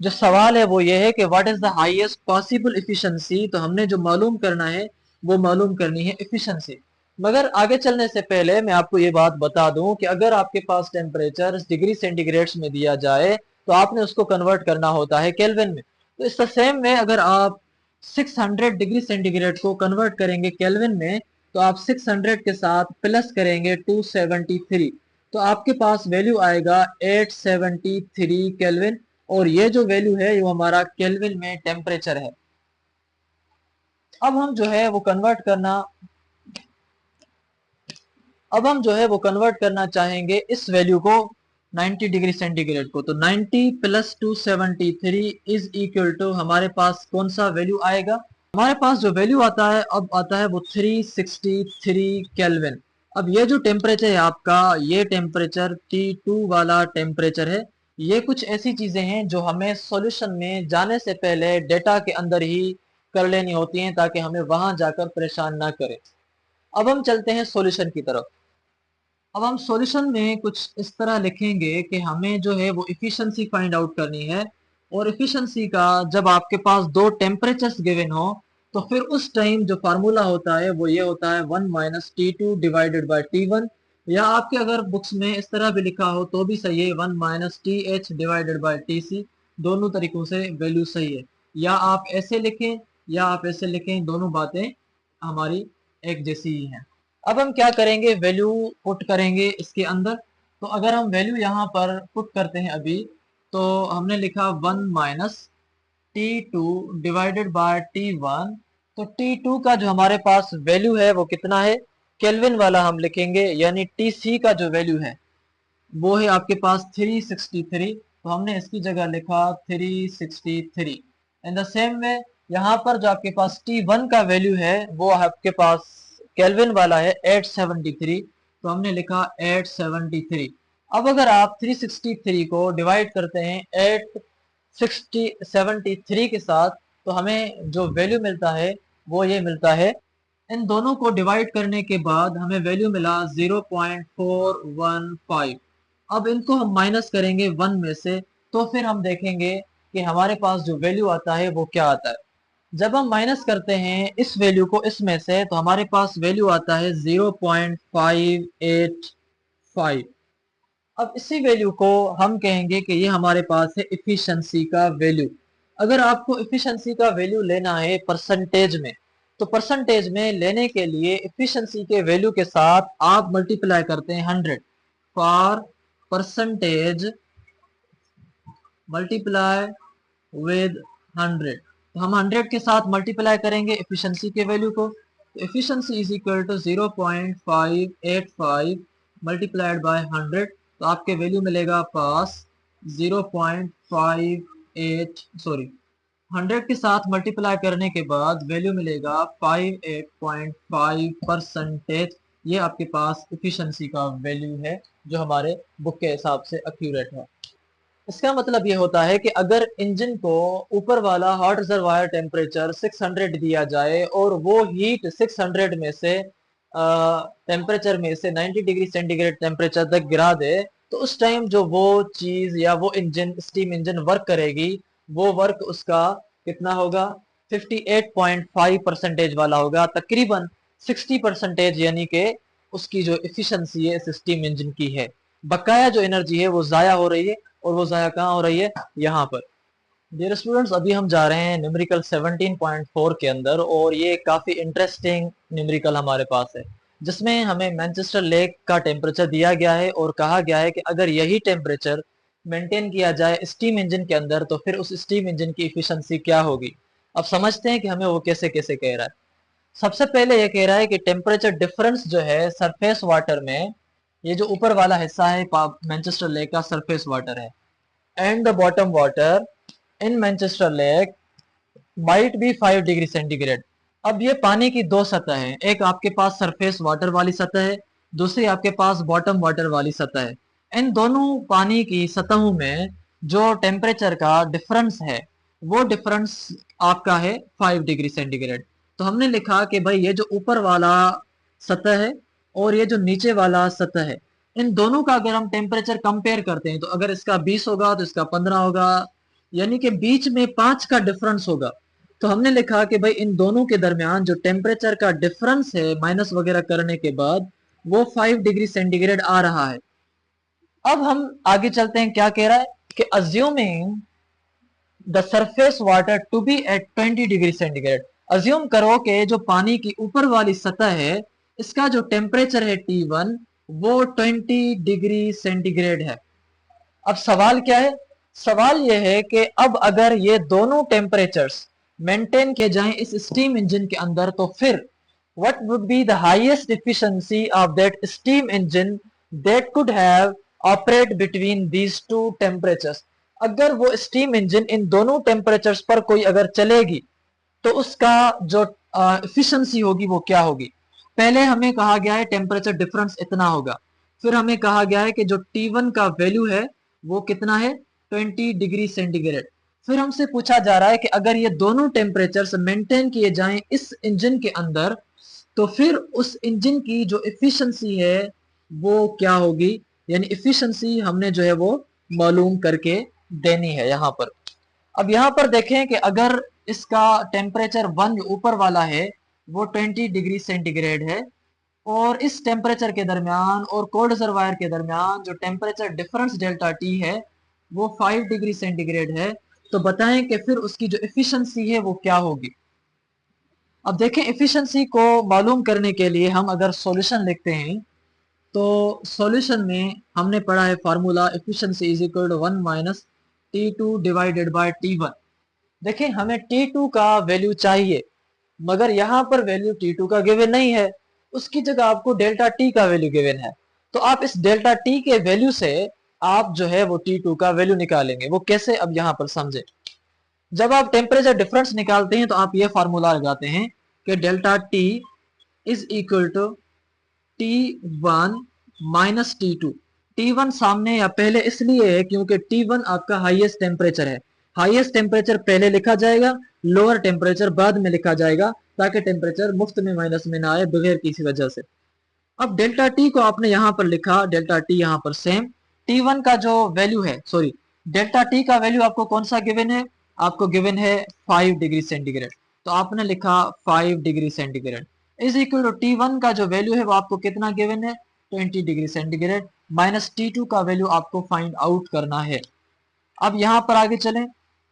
A: जो सवाल है वो ये है कि what is the highest possible efficiency, तो हमने जो मालूम करना है वो मालूम करनी है इफिशिएंसी। मगर आगे चलने से पहले मैं आपको ये बात बता दूं कि अगर आपके पास टेम्परेचर डिग्री सेंटीग्रेड्स में दिया जाए तो आपने उसको कन्वर्ट करना होता है केल्विन में। तो इस सेम में अगर आप 600 डिग्री सेंटीग्रेड को कन्वर्ट करेंगे केल्विन में, तो आप 600 के साथ प्लस करेंगे 273, तो आपके पास वैल्यू आएगा 873 केल्विन, और ये जो वैल्यू है वो हमारा केल्विन में टेम्परेचर है। अब हम जो है वो कन्वर्ट करना अब हम जो है वो कन्वर्ट करना चाहेंगे इस वैल्यू को 90 डिग्री सेंटीग्रेड को, तो 90 प्लस 273 इज इक्वल टू हमारे पास कौन सा वैल्यू आएगा, हमारे पास जो वैल्यू आता है अब आता है वो 363 केल्विन। अब ये जो टेम्परेचर है आपका, ये टेम्परेचर T2 वाला टेम्परेचर है। ये कुछ ऐसी चीजें हैं जो हमें सॉल्यूशन में जाने से पहले डेटा के अंदर ही कर लेनी होती हैं, ताकि हमें वहां जाकर परेशान ना करें। अब हम चलते हैं सॉल्यूशन की तरफ। अब हम सॉल्यूशन में कुछ इस तरह लिखेंगे कि हमें जो है वो इफिशिएंसी फाइंड आउट करनी है, और एफिशिएंसी का जब आपके पास दो टेम्परेचर्स गिवन हो तो फिर उस टाइम जो फार्मूला होता है वो ये होता है 1 - T2 डिवाइडेड बाय T1, या आपके अगर बुक्स में इस तरह भी लिखा हो तो भी सही है, 1 - TH डिवाइडेड बाय TC। दोनों तरीकों से वैल्यू सही है, या आप ऐसे लिखें या आप ऐसे लिखें, दोनों बातें हमारी एक जैसी ही हैं। अब हम क्या करेंगे, वैल्यू पुट करेंगे इसके अंदर। तो अगर हम वैल्यू यहाँ पर पुट करते हैं अभी, तो हमने लिखा 1 - T2 डिवाइडेड बाय T1। तो T2 का जो हमारे पास वैल्यू है वो कितना है, केल्विन वाला हम लिखेंगे, यानी TC का जो वैल्यू है वो है आपके पास 363। तो हमने इसकी जगह लिखा 363। इन द सेम वे यहाँ पर जो आपके पास T1 का वैल्यू है वो आपके पास केल्विन वाला है 873। तो हमने लिखा 873। अब अगर आप 363 को डिवाइड करते हैं 873 के साथ, तो हमें जो वैल्यू मिलता है वो ये मिलता है। इन दोनों को डिवाइड करने के बाद हमें वैल्यू मिला 0.415। अब इनको हम माइनस करेंगे 1 में से, तो फिर हम देखेंगे कि हमारे पास जो वैल्यू आता है वो क्या आता है। जब हम माइनस करते हैं इस वैल्यू को इसमें से, तो हमारे पास वैल्यू आता है 0.585। अब इसी वैल्यू को हम कहेंगे कि ये हमारे पास है इफिशिएंसी का वैल्यू। अगर आपको इफिशिएंसी का वैल्यू लेना है परसेंटेज में, तो परसेंटेज में लेने के लिए इफिशिएंसी के वैल्यू के साथ आप मल्टीप्लाई करते हैं 100 फॉर परसेंटेज मल्टीप्लाई विद 100। तो हम 100 के साथ मल्टीप्लाई करेंगे एफिशिएंसी के वैल्यू को। तो efficiency is equal to 0.585 multiplied by 100। तो आपके वैल्यू मिलेगा पास 0.58, सॉरी 100 के साथ मल्टीप्लाई करने के बाद वैल्यू मिलेगा 58.5%। ये आपके पास एफिशिएंसी का वैल्यू है जो हमारे बुक के हिसाब से एक्यूरेट है। इसका मतलब ये होता है कि अगर इंजन को ऊपर वाला हॉट रिजर्वायर टेम्परेचर 600 दिया जाए और वो हीट 600 में से टेम्परेचर में से 90 डिग्री सेंटीग्रेड टेम्परेचर तक गिरा दे, तो उस टाइम जो वो चीज या वो इंजन, स्टीम इंजन वर्क करेगी, वो वर्क उसका कितना होगा, 58.5% वाला होगा, तकरीबन 60%, यानी कि उसकी जो एफिशिएंसी है इस स्टीम इंजन की है। बकाया जो एनर्जी है वो जाया हो रही है, और वो जाया कहाँ हो रही है, यहाँ पर। डियर स्टूडेंट्स, अभी हम जा रहे हैं न्यूमेरिकल 17.4 के अंदर, और ये काफ़ी इंटरेस्टिंग न्यूमेरिकल हमारे पास है, जिसमें हमें मैनचेस्टर लेक का टेम्परेचर दिया गया है और कहा गया है कि अगर यही टेम्परेचर मेंटेन किया जाए स्टीम इंजन के अंदर तो फिर उस स्टीम इंजन की इफिशिएंसी क्या होगी। अब समझते हैं कि हमें वो कैसे कैसे कह रहा है। सबसे पहले ये कह रहा है कि टेम्परेचर डिफरेंस जो है सरफेस वाटर में, ये जो ऊपर वाला हिस्सा है मैनचेस्टर लेक का सरफेस वाटर है, and the bottom water in Manchester lake might be 5 degree centigrade. अब ये पानी की दो सतह है, एक आपके पास सरफेस वाटर वाली सतह है, दूसरी आपके पास बॉटम वाटर वाली सतह है। इन दोनों पानी की सतहों में जो टेम्परेचर का डिफरेंस है वो डिफरेंस आपका है 5 डिग्री सेंटीग्रेड। तो हमने लिखा कि भाई ये जो ऊपर वाला सतह है और ये जो नीचे वाला सतह है, इन दोनों का अगर हम टेम्परेचर कंपेयर करते हैं, तो अगर इसका 20 होगा तो इसका 15 होगा, यानी कि बीच में 5 का डिफरेंस होगा। तो हमने लिखा कि भाई इन दोनों के दरमियान जो टेम्परेचर का डिफरेंस है माइनस वगैरह करने के बाद वो 5 डिग्री सेंटीग्रेड आ रहा है। अब हम आगे चलते हैं, क्या कह रहा है कि assuming the surface water to be at 20 degree centigrade. Assume करो कि जो पानी की ऊपर वाली सतह है इसका जो टेम्परेचर है T1 वो 20 डिग्री सेंटीग्रेड है। अब सवाल क्या है, सवाल यह है कि अब अगर ये दोनों टेम्परेचर्स मेंटेन किए जाएं इस स्टीम इंजन के अंदर, तो फिर what would be the highest efficiency of that steam engine that could have operate between these two temperatures। अगर वो स्टीम इंजन इन दोनों टेम्परेचर्स पर कोई अगर चलेगी तो उसका जो एफिशिएंसी होगी वो क्या होगी। पहले हमें कहा गया है टेम्परेचर डिफरेंस इतना होगा, फिर हमें कहा गया है कि जो T1 का वैल्यू है वो कितना है, 20 डिग्री सेंटीग्रेड। फिर हमसे पूछा जा रहा है कि अगर ये दोनों टेम्परेचर्स मेंटेन किए जाएं इस इंजन के अंदर, तो फिर उस इंजन की जो एफिशिएंसी है वो क्या होगी, यानी एफिशिएंसी हमने जो है वो मालूम करके देनी है यहाँ पर। अब यहाँ पर देखें कि अगर इसका टेम्परेचर 1 जो ऊपर वाला है वो 20 डिग्री सेंटीग्रेड है, और इस टेम्परेचर के दरमियान और कोल्ड रिजर्वायर के दरमियान जो टेम्परेचर डिफरेंस डेल्टा टी है वो 5 डिग्री सेंटीग्रेड है, तो बताएं कि फिर उसकी जो एफिशिएंसी है वो क्या होगी। अब देखें, एफिशिएंसी को मालूम करने के लिए हम अगर सॉल्यूशन लिखते हैं तो सॉल्यूशन में हमने पढ़ा है formula efficiency is equal to 1 minus T2 divided by T1। देखें, हमें T2 का वैल्यू चाहिए, मगर यहाँ पर वैल्यू T2 का गिवन नहीं है, उसकी जगह आपको डेल्टा टी का वैल्यू गिवन है। तो आप इस डेल्टा टी के वैल्यू से आप जो है वो T2 का वैल्यू निकालेंगे। वो कैसे, अब यहाँ पर समझे। जब आप टेम्परेचर डिफरेंस निकालते हैं तो आप ये फार्मूला लगाते हैं कि delta T is equal to T1 minus T2। T1 सामने या पहले इसलिए है क्योंकि T1 आपका हाईएस्ट टेम्परेचर है। हाईएस्ट टेम्परेचर पहले लिखा जाएगा, लोअर टेम्परेचर बाद में लिखा जाएगा, ताकि टेम्परेचर मुफ्त में माइनस में ना आए बगैर किसी वजह से। अब डेल्टा टी को आपने यहाँ पर लिखा, डेल्टा टी यहाँ पर सेम। T1 का जो वैल्यू है, सॉरी, डेल्टा टी का वैल्यू आपको कौन सा गिवन है, आपको गिवन है 5 डिग्री सेंटीग्रेड। तो आपने लिखा 5 degree centigrade is equal to T1 का जो वैल्यू है वो आपको कितना गिवन है, 20 डिग्री सेंटीग्रेड, माइनस T2 का वैल्यू आपको फाइंड आउट करना है। अब यहाँ पर आगे चलें।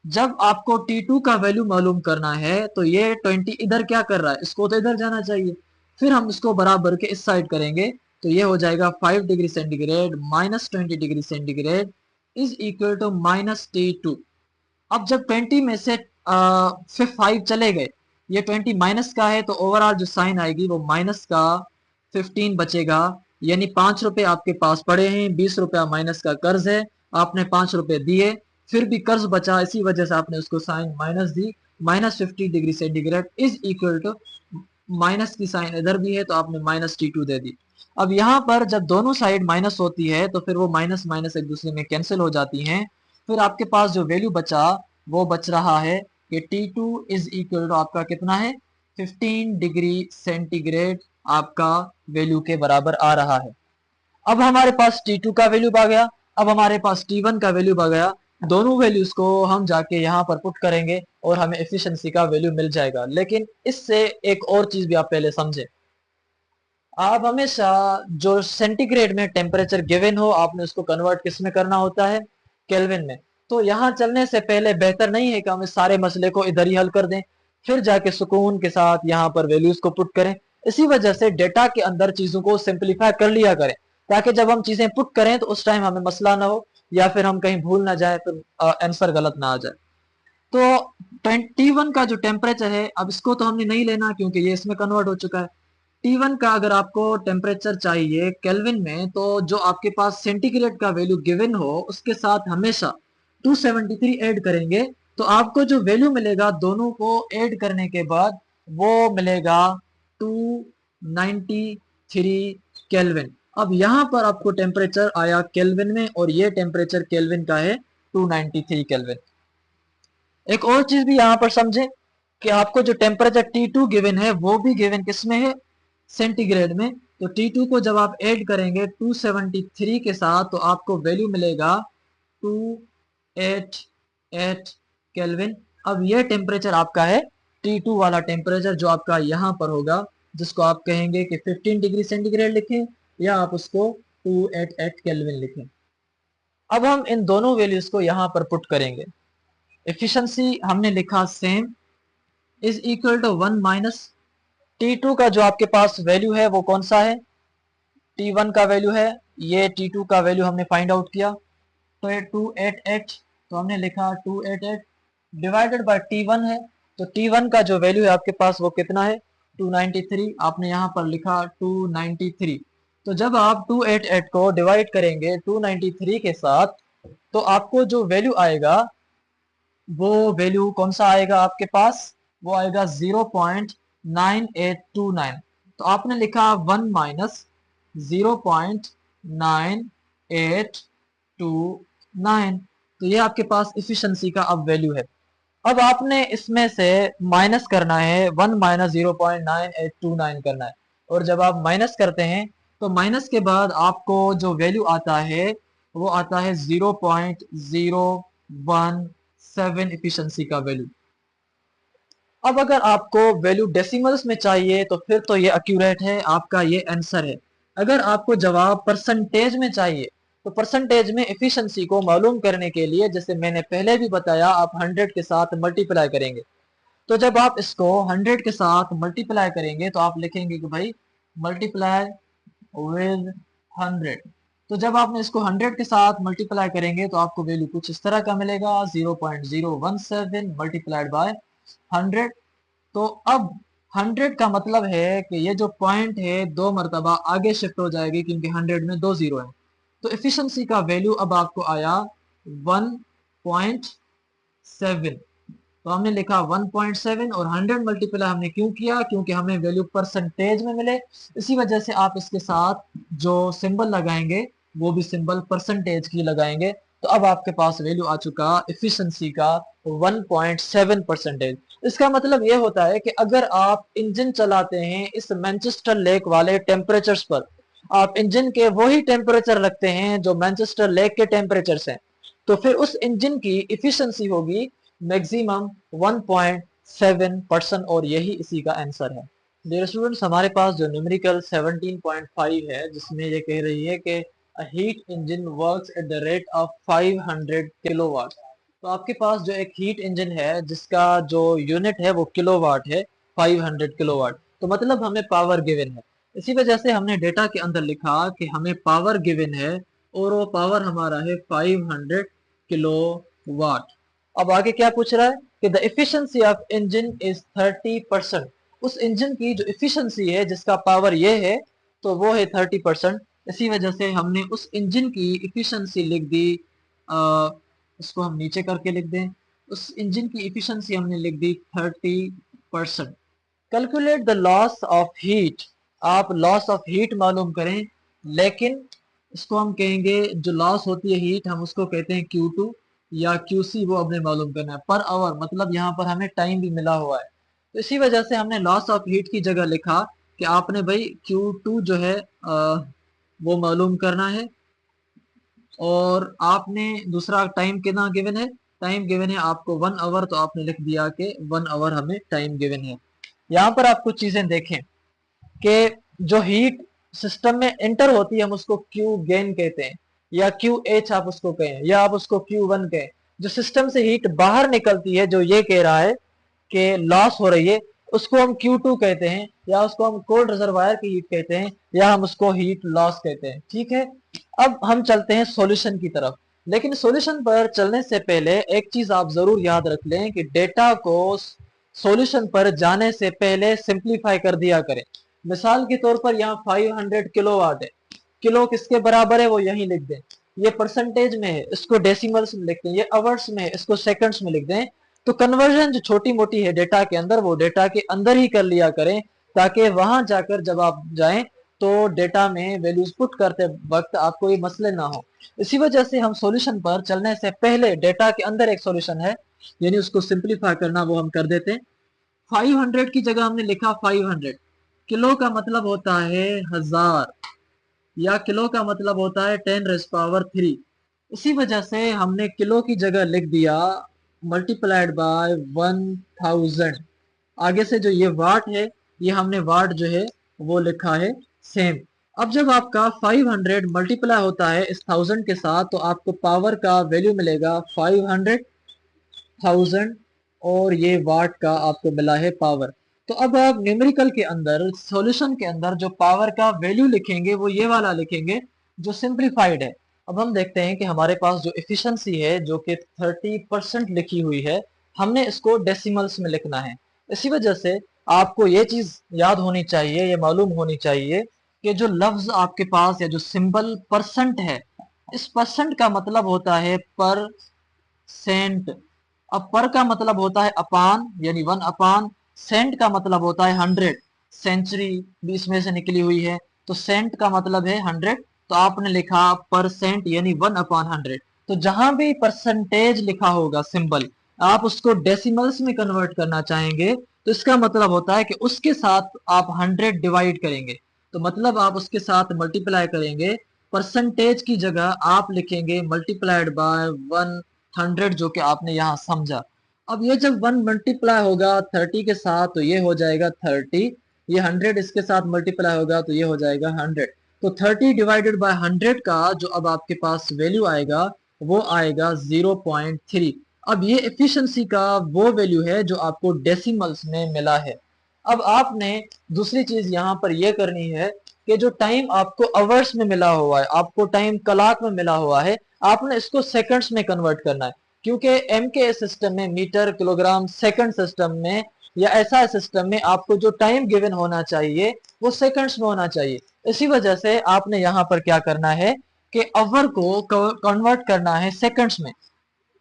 A: जब आपको T2 का वैल्यू मालूम करना है तो ये 20 इधर क्या कर रहा है, इसको तो इधर जाना चाहिए। फिर हम इसको बराबर के इस साइड करेंगे तो ये हो जाएगा 5 degree centigrade minus 20 degree centigrade is equal to minus T2। अब जब 20 में से फिर 5 चले गए, ये 20 माइनस का है, तो ओवरऑल जो साइन आएगी वो माइनस का 15 बचेगा। यानी 5 रुपए आपके पास पड़े हैं, 20 रुपया माइनस का कर्ज है, आपने 5 रुपए दिए, फिर भी कर्ज बचा, इसी वजह से आपने उसको साइन माइनस दी। Minus 50 degree centigrade is equal to minus की साइन इधर भी है तो आपने माइनस T2 दे दी। अब यहाँ पर जब दोनों साइड माइनस होती है तो फिर वो माइनस माइनस एक दूसरे में कैंसिल हो जाती हैं। फिर आपके पास जो वैल्यू बचा वो बच रहा है कि T2 इज इक्वल टू आपका कितना है, 15 डिग्री सेंटीग्रेड आपका वैल्यू के बराबर आ रहा है। अब हमारे पास T2 का वैल्यू आ गया, अब हमारे पास T1 का वैल्यू आ गया। दोनों वैल्यूज को हम जाके यहाँ पर पुट करेंगे और हमें एफिशिएंसी का वैल्यू मिल जाएगा। लेकिन इससे एक और चीज भी आप पहले समझे। आप हमेशा जो सेंटीग्रेड में टेम्परेचर गिवन हो आपने उसको कन्वर्ट किस में करना होता है, केल्विन में। तो यहाँ चलने से पहले बेहतर नहीं है कि हम इस सारे मसले को इधर ही हल कर दें, फिर जाके सुकून के साथ यहाँ पर वैल्यूज को पुट करें। इसी वजह से डेटा के अंदर चीजों को सिंप्लीफाई कर लिया करें, ताकि जब हम चीजें पुट करें तो उस टाइम हमें मसला ना हो, या फिर हम कहीं भूल ना जाए, फिर आंसर गलत ना आ जाए। तो T1 का जो टेम्परेचर है, अब इसको तो हमने नहीं लेना क्योंकि ये इसमें कन्वर्ट हो चुका है। T1 का अगर आपको टेम्परेचर चाहिए केल्विन में, तो जो आपके पास सेंटीग्रेड का वैल्यू गिवन हो उसके साथ हमेशा 273 ऐड करेंगे, तो आपको जो वैल्यू मिलेगा दोनों को ऐड करने के बाद वो मिलेगा 293 केल्विन। अब यहाँ पर आपको टेम्परेचर आया केल्विन में और ये टेम्परेचर केल्विन का है 293 केल्विन। एक और चीज भी यहाँ पर समझे कि आपको जो टेम्परेचर T2 गिवन है वो भी गिवन किसमें है, सेंटीग्रेड में। तो T2 को जब आप ऐड करेंगे 273 के साथ तो आपको वैल्यू मिलेगा 288 केल्विन। अब ये टेम्परेचर आपका है T2 वाला टेम्परेचर, जो आपका यहाँ पर होगा, जिसको आप कहेंगे कि 15 डिग्री सेंटीग्रेड लिखें या आप उसको 288 केल्विन लिखें। अब हम इन दोनों वैल्यूज को यहाँ पर पुट करेंगे। एफिशिएंसी हमने लिखा same is equal to 1 minus T2 का जो आपके पास वैल्यू है वो कौन सा है, T1 का वैल्यू है, ये T2 का वैल्यू हमने फाइंड आउट किया तो ये 288, तो हमने लिखा 288 डिवाइडेड बाय T1 है, तो T1 का जो वैल्यू है आपके पास वो कितना है, 293, आपने यहाँ पर लिखा 293। तो जब आप 288 को डिवाइड करेंगे 293 के साथ तो आपको जो वैल्यू आएगा वो वैल्यू कौन सा आएगा आपके पास, वो आएगा 0.9829। तो आपने लिखा 1 माइनस 0.9829, तो ये आपके पास इफिशिएंसी का अब वैल्यू है। अब आपने इसमें से माइनस करना है 1 माइनस 0.9829 करना है, और जब आप माइनस करते हैं तो माइनस के बाद आपको जो वैल्यू आता है वो आता है 0.017 1.7 एफिशिएंसी का वैल्यू। अब अगर आपको वैल्यू डेसिमल्स में चाहिए तो फिर तो ये एक्यूरेट है, आपका ये आंसर है। अगर आपको जवाब परसेंटेज में चाहिए तो परसेंटेज में एफिशिएंसी को मालूम करने के लिए, जैसे मैंने पहले भी बताया, आप 100 के साथ मल्टीप्लाई करेंगे। तो जब आप इसको 100 के साथ मल्टीप्लाई करेंगे तो आप लिखेंगे कि भाई मल्टीप्लाई विद 100। तो जब आपने इसको 100 के साथ मल्टीप्लाई करेंगे तो आपको वैल्यू कुछ इस तरह का मिलेगा, 0.017 मल्टीप्लाइड बाय 100। तो अब 100 का मतलब है कि ये जो पॉइंट है 2 मरतबा आगे शिफ्ट हो जाएगी, क्योंकि 100 में 2 जीरो है। तो एफिशिएंसी का वैल्यू अब आपको आया 1.7। तो हमने लिखा 1.7 और 100 मल्टीप्लाई हमने क्यों किया, क्योंकि हमें वैल्यू परसेंटेज में मिले। इसी वजह से आप इसके साथ जो सिंबल लगाएंगे वो भी सिंबल परसेंटेज की लगाएंगे। तो अब आपके पास वैल्यू आ चुका एफिशिएंसी का 1.7 परसेंटेज। इसका मतलब ये होता है कि अगर आप इंजन चलाते हैं इस मैनचेस्टर लेक वाले टेम्परेचर्स पर, आप इंजन के वही टेम्परेचर रखते हैं जो मैनचेस्टर लेक के टेम्परेचर्स हैं, तो फिर उस इंजन की एफिशिएंसी होगी मैक्सिमम 1.7%, और यही इसी का आंसर है। डियर स्टूडेंट्स, हमारे पास जो न्यूमेरिकल 17.5 है, जिसमें ये कह रही है कि a heat engine works at the rate of 500 kilowatt. तो आपके पास जो एक हीट इंजन है जिसका जो यूनिट है वो किलोवाट है, 500 किलोवाट। तो मतलब हमें पावर गिवन है। इसी वजह से हमने डेटा के अंदर लिखा कि हमें पावर गिवन है और वो पावर हमारा है 500 किलोवाट। अब आगे क्या पूछ रहा है कि the efficiency of engine is 30%। उस इंजन की जो एफिशिएंसी है जिसका पावर ये है तो वो है 30%। इसी वजह से हमने उस इंजन की एफिशिएंसी लिख दी, इसको हम नीचे करके लिख दें, उस इंजन की एफिशिएंसी हमने लिख दी 30%। Calculate the loss of heat. आप लॉस ऑफ हीट मालूम करें, लेकिन इसको हम कहेंगे जो लॉस होती है हीट हम उसको कहते हैं Q2 या QC, वो हमने मालूम करना है पर आवर, मतलब यहाँ पर हमें टाइम भी मिला हुआ है। तो इसी वजह से हमने लॉस ऑफ हीट की जगह लिखा कि आपने भाई Q2 जो है वो मालूम करना है, और आपने दूसरा टाइम कितना गिवन है, टाइम गिवन है आपको 1 आवर, तो आपने लिख दिया कि 1 आवर हमें टाइम गिवन है। यहाँ पर आप कुछ चीजें देखें कि जो हीट सिस्टम में एंटर होती है हम उसको क्यू गेन कहते हैं, या क्यू एच आप उसको कहें, या आप उसको Q1 कहें। जो सिस्टम से हीट बाहर निकलती है, जो ये कह रहा है कि लॉस हो रही है, उसको हम Q2 कहते हैं, या उसको हम कोल्ड रिजर्वायर की हीट कहते हैं, या हम उसको हीट लॉस कहते हैं। ठीक है, अब हम चलते हैं सॉल्यूशन की तरफ। लेकिन सॉल्यूशन पर चलने से पहले एक चीज आप जरूर याद रख लें कि डेटा को सॉल्यूशन पर जाने से पहले सिंप्लीफाई कर दिया करें। मिसाल के तौर पर यहाँ 500 किलोवाट है, किलो किसके बराबर है वो यहीं लिख दें। ये परसेंटेज में है, इसको डेसिमल्स में लिखते हैं। ये आवर्स में है, इसको सेकंड्स में लिख दें। तो कन्वर्जन जो छोटी मोटी है डेटा के अंदर, वो डेटा के अंदर ही कर लिया करें, ताकि वहां जाकर जब आप जाएं तो डेटा में वैल्यूज पुट करते वक्त आपको ये मसले ना हो। इसी वजह से हम सॉल्यूशन पर चलने से पहले डेटा के अंदर एक सॉल्यूशन है, यानी उसको सिंप्लीफाई करना वो हम कर देते हैं। 500 की जगह हमने लिखा 500। किलो का मतलब होता है 1000, या किलो का मतलब होता है 10⁻³ इसी वजह से हमने किलो की जगह लिख दिया मल्टीप्लाइड बाय 1000। आगे से जो ये वाट है, ये हमने वाट जो है वो लिखा है सेम। अब जब आपका 500 मल्टीप्लाई होता है इस 1000 के साथ, तो आपको पावर का वैल्यू मिलेगा 500,000, और ये वाट का आपको मिला है पावर। तो अब आप न्यूमेरिकल के अंदर, सॉल्यूशन के अंदर जो पावर का वैल्यू लिखेंगे वो ये वाला लिखेंगे जो सिंप्लीफाइड है। अब हम देखते हैं कि हमारे पास जो एफिशिएंसी है जो कि 30% लिखी हुई है, हमने इसको डेसिमल्स में लिखना है। इसी वजह से आपको ये चीज याद होनी चाहिए, ये मालूम होनी चाहिए कि जो लफ्ज आपके पास या जो सिंबल परसेंट है, इस परसेंट का मतलब होता है पर सेंट। अब पर का मतलब होता है अपान, यानी 1/, सेंट का मतलब होता है 100। सेंचुरी भी इसमें से निकली हुई है, तो सेंट का मतलब है 100। तो आपने लिखा परसेंट यानी 1/100। तो जहां भी परसेंटेज लिखा होगा सिंबल, आप उसको डेसिमल्स में कन्वर्ट करना चाहेंगे, तो इसका मतलब होता है कि उसके साथ आप 100 डिवाइड करेंगे। तो मतलब आप उसके साथ मल्टीप्लाई करेंगे, परसेंटेज की जगह आप लिखेंगे मल्टीप्लाइड बाय 1 100 जो कि आपने यहाँ समझा। अब ये जब 1 मल्टीप्लाई होगा 30 के साथ तो ये हो जाएगा 30, ये 100 इसके साथ मल्टीप्लाई होगा तो ये हो जाएगा 100। तो 30 डिवाइडेड बाय 100 का जो अब आपके पास वैल्यू आएगा वो आएगा 0.3। अब ये एफिशिएंसी का वो वैल्यू है जो आपको डेसिमल्स में मिला है। अब आपने दूसरी चीज यहाँ पर यह करनी है कि जो टाइम आपको आवर्स में मिला हुआ है, आपको टाइम कलाक में मिला हुआ है, आपने इसको सेकंड्स में कन्वर्ट करना है। क्योंकि एमके सिस्टम में, मीटर किलोग्राम सेकंड सिस्टम में या ऐसा सिस्टम में आपको जो टाइम गिवन होना चाहिए वो सेकंड्स में होना चाहिए। इसी वजह से आपने यहाँ पर क्या करना है कि आवर को कन्वर्ट करना है सेकंड्स में।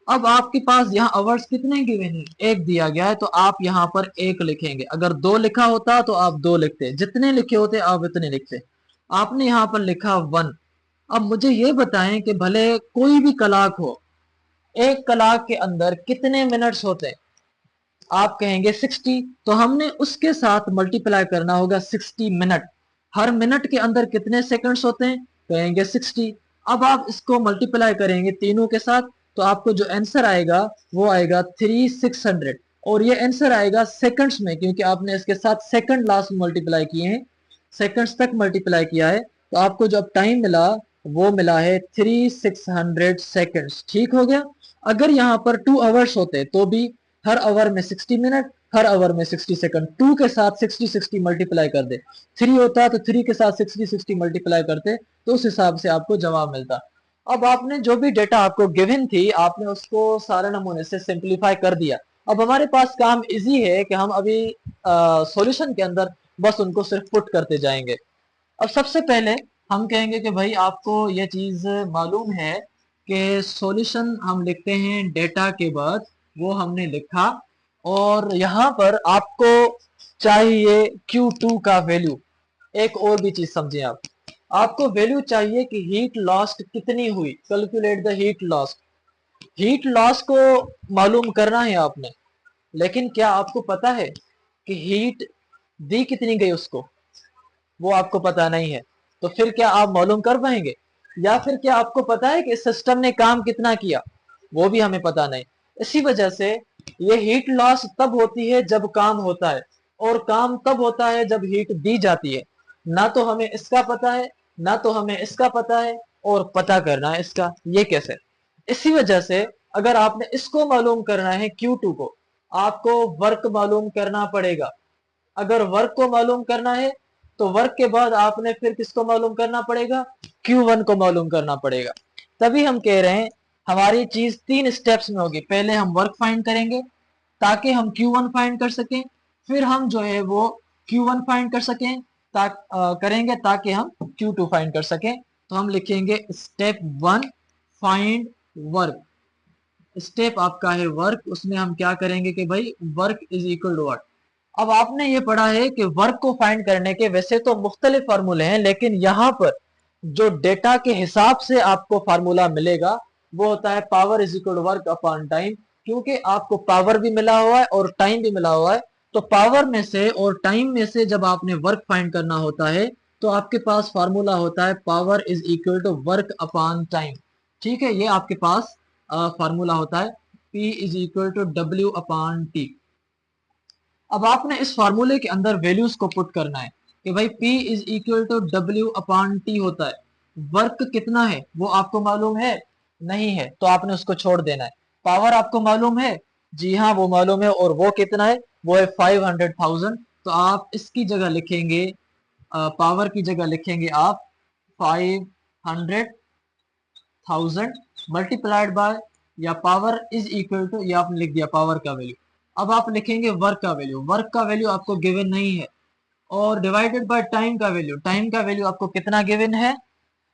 A: अब आपके पास यहाँ आवर्स कितने गिवन है, एक दिया गया है तो आप यहाँ पर एक लिखेंगे। अगर 2 लिखा होता तो आप 2 लिखते, जितने लिखे होते आप इतने लिखते। आपने यहाँ पर लिखा 1। अब मुझे ये बताएं कि भले कोई भी कलाक हो, एक कलाक के अंदर कितने मिनट्स होते हैं? आप कहेंगे 60, तो हमने उसके साथ मल्टीप्लाई करना होगा 60 मिनट। हर मिनट के अंदर कितने सेकंड्स होते हैं? कहेंगे 60। अब आप इसको मल्टीप्लाई करेंगे तीनों के साथ तो आपको जो आंसर आएगा वो आएगा 3600। और ये आंसर आएगा सेकंड्स में, क्योंकि आपने इसके साथ सेकंड लास्ट में मल्टीप्लाई किए हैं, सेकंड्स तक मल्टीप्लाई किया है। तो आपको जो अब टाइम मिला वो मिला है 3600 सेकंड्स। ठीक हो गया। अगर यहाँ पर 2 आवर्स होते तो भी हर आवर में 60 मिनट, हर आवर में 60 सेकंड। 2 के साथ 60 मल्टीप्लाई कर दे। 3 होता तो 3 के साथ 60 मल्टीप्लाई करते तो उस हिसाब से आपको जवाब मिलता। अब आपने जो भी डेटा आपको गिवन थी आपने उसको सारे नमूने से सिंप्लीफाई कर दिया। अब हमारे पास काम इजी है कि हम अभी सॉल्यूशन के अंदर बस उनको सिर्फ पुट करते जाएंगे। अब सबसे पहले हम कहेंगे कि भाई आपको ये चीज मालूम है कि सॉल्यूशन हम लिखते हैं डेटा के बाद, वो हमने लिखा। और यहाँ पर आपको चाहिए Q2 का वैल्यू। एक और भी चीज समझें आप, आपको वैल्यू चाहिए कि हीट लॉस्ट कितनी हुई। Calculate the heat lost. Heat loss को मालूम करना है आपने, लेकिन क्या आपको पता है कि हीट दी कितनी गई उसको? वो आपको पता नहीं है। तो फिर क्या आप मालूम कर पाएंगे? या फिर क्या आपको पता है कि सिस्टम ने काम कितना किया? वो भी हमें पता नहीं। इसी वजह से ये हीट लॉस तब होती है जब काम होता है, और काम तब होता है जब हीट दी जाती है। ना तो हमें इसका पता है, ना तो हमें इसका पता है, और पता करना है इसका, ये कैसे? इसी वजह से अगर आपने इसको मालूम करना है Q2 को, आपको वर्क मालूम करना पड़ेगा। अगर वर्क को मालूम करना है तो वर्क के बाद आपने फिर किसको मालूम करना पड़ेगा? Q1 को मालूम करना पड़ेगा। तभी हम कह रहे हैं हमारी चीज 3 स्टेप्स में होगी। पहले हम वर्क फाइंड करेंगे ताकि हम Q1 फाइंड कर सकें, फिर हम जो है वो Q1 फाइंड कर सकें करेंगे ताकि हम Q2 फाइंड कर सकें। तो हम लिखेंगे स्टेप 1 फाइंड वर्क। स्टेप आपका है वर्क, उसमें हम क्या करेंगे कि भाई work is equal to what. अब आपने ये पढ़ा है कि वर्क को फाइंड करने के वैसे तो मुख्तलिफ फार्मूले हैं, लेकिन यहाँ पर जो डेटा के हिसाब से आपको फार्मूला मिलेगा वो होता है power is equal to work upon time. क्योंकि आपको पावर भी मिला हुआ है और टाइम भी मिला हुआ है, तो पावर में से और टाइम में से जब आपने वर्क फाइंड करना होता है तो आपके पास फार्मूला होता है power is equal to work upon time. ठीक है, ये आपके पास फार्मूला होता है P is equal to W upon T. अब आपने इस फार्मूले के अंदर वैल्यूज को पुट करना है कि भाई P is equal to W upon T होता है। वर्क कितना है वो आपको मालूम है? नहीं है, तो आपने उसको छोड़ देना है। पावर आपको मालूम है? जी हाँ वो मालूम है, और वो कितना है? वो है 500,000। तो आप इसकी जगह लिखेंगे, पावर की जगह लिखेंगे आप 500,000 मल्टीप्लाइड बाय, या पावर इज इक्वल टू, ये आपने लिख दिया पावर का वैल्यू। अब आप लिखेंगे वर्क का वैल्यू। वर्क का वैल्यू आपको गिवन नहीं है, और डिवाइडेड बाय टाइम का वैल्यू। टाइम का वैल्यू आपको कितना गिवन है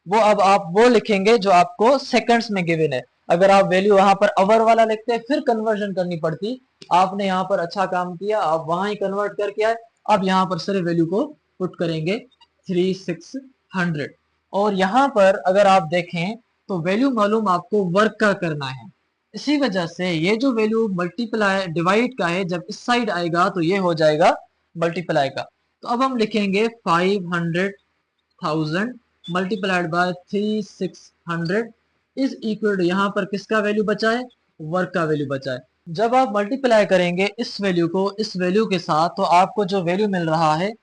A: वो अब आप वो लिखेंगे जो आपको सेकंड्स में गिवन है। अगर आप वैल्यू वहां पर आवर वाला लिखते फिर कन्वर्जन करनी पड़ती। आपने यहाँ पर अच्छा काम किया, आप वहां ही कन्वर्ट करके आए। अब यहाँ पर सिर्फ वैल्यू को पुट करेंगे 3600। और यहाँ पर अगर आप देखें तो वैल्यू मालूम आपको वर्क का करना है। इसी वजह से ये जो वैल्यू मल्टीप्लाई डिवाइड का है जब इस साइड आएगा तो ये हो जाएगा मल्टीप्लाई का। तो अब हम लिखेंगे 500,000 multiplied by 3600 is equal to, यहाँ पर किसका वैल्यू बचा है? वर्क का वैल्यू बचा है। जब आप मल्टीप्लाई करेंगे इस वैल्यू को इस वैल्यू के साथ, तो आपको जो वैल्यू मिल रहा है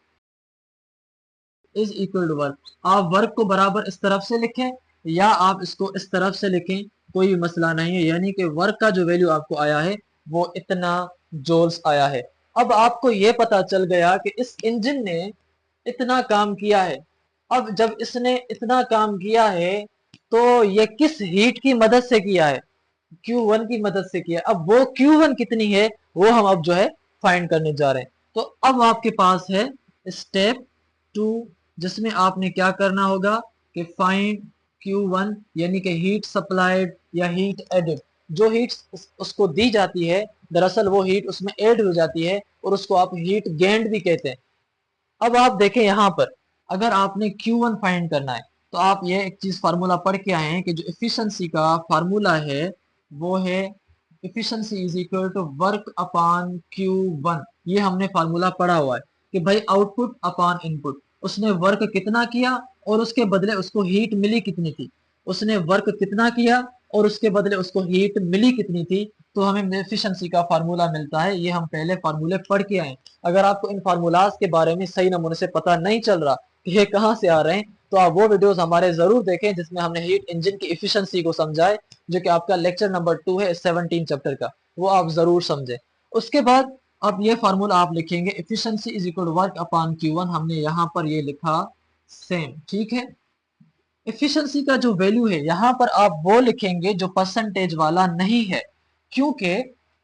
A: इज इक्वल टू वर्क। आप वर्क को बराबर इस तरफ से लिखें या आप इसको इस तरफ से लिखें, कोई भी मसला नहीं है। यानी कि वर्क का जो वैल्यू आपको आया है वो इतना जूल्स आया है। अब आपको ये पता चल गया कि इस इंजन ने इतना काम किया है। अब जब इसने इतना काम किया है तो ये किस हीट की मदद से किया है? Q1 की मदद से किया। अब वो Q1 कितनी है वो हम अब जो है फाइंड करने जा रहे हैं। तो अब आपके पास है स्टेप 2, जिसमें आपने क्या करना होगा कि फाइंड Q1 यानी कि हीट सप्लाइड या हीट एडेड। जो हीट उसको दी जाती है दरअसल वो हीट उसमें ऐड हो जाती है और उसको आप हीट गेन्ड भी कहते हैं। अब आप देखें यहाँ पर, अगर आपने Q1 फाइंड करना है तो आप ये एक चीज फार्मूला पढ़ के आए हैं कि जो एफिशिएंसी का फार्मूला है वो है efficiency is equal to work upon Q1। ये हमने फार्मूला पढ़ा हुआ है कि भाई आउटपुट अपॉन इनपुट। उसने वर्क कितना किया और उसके बदले उसको हीट मिली कितनी थी। उसने वर्क कितना किया और उसके बदले उसको हीट मिली कितनी थी, तो हमें एफिशिएंसी का फार्मूला मिलता है। ये हम पहले फार्मूले पढ़ के आए। अगर आपको इन फार्मूलाज के बारे में सही नमूने से पता नहीं चल रहा कि ये कहाँ से आ रहे हैं, तो आप वो वीडियोस हमारे जरूर देखें जिसमें हमने हीट इंजन की एफिशिएंसी को समझा है, जो कि आपका लेक्चर नंबर 2 है 17 चैप्टर का, वो आप जरूर समझें। उसके बाद अब ये फार्मूला आप लिखेंगे efficiency is equal to work upon Q1। हमने यहाँ पर ये लिखा सेम, ठीक है। एफिशिएंसी का जो वैल्यू है यहाँ पर आप वो लिखेंगे जो परसेंटेज वाला नहीं है, क्योंकि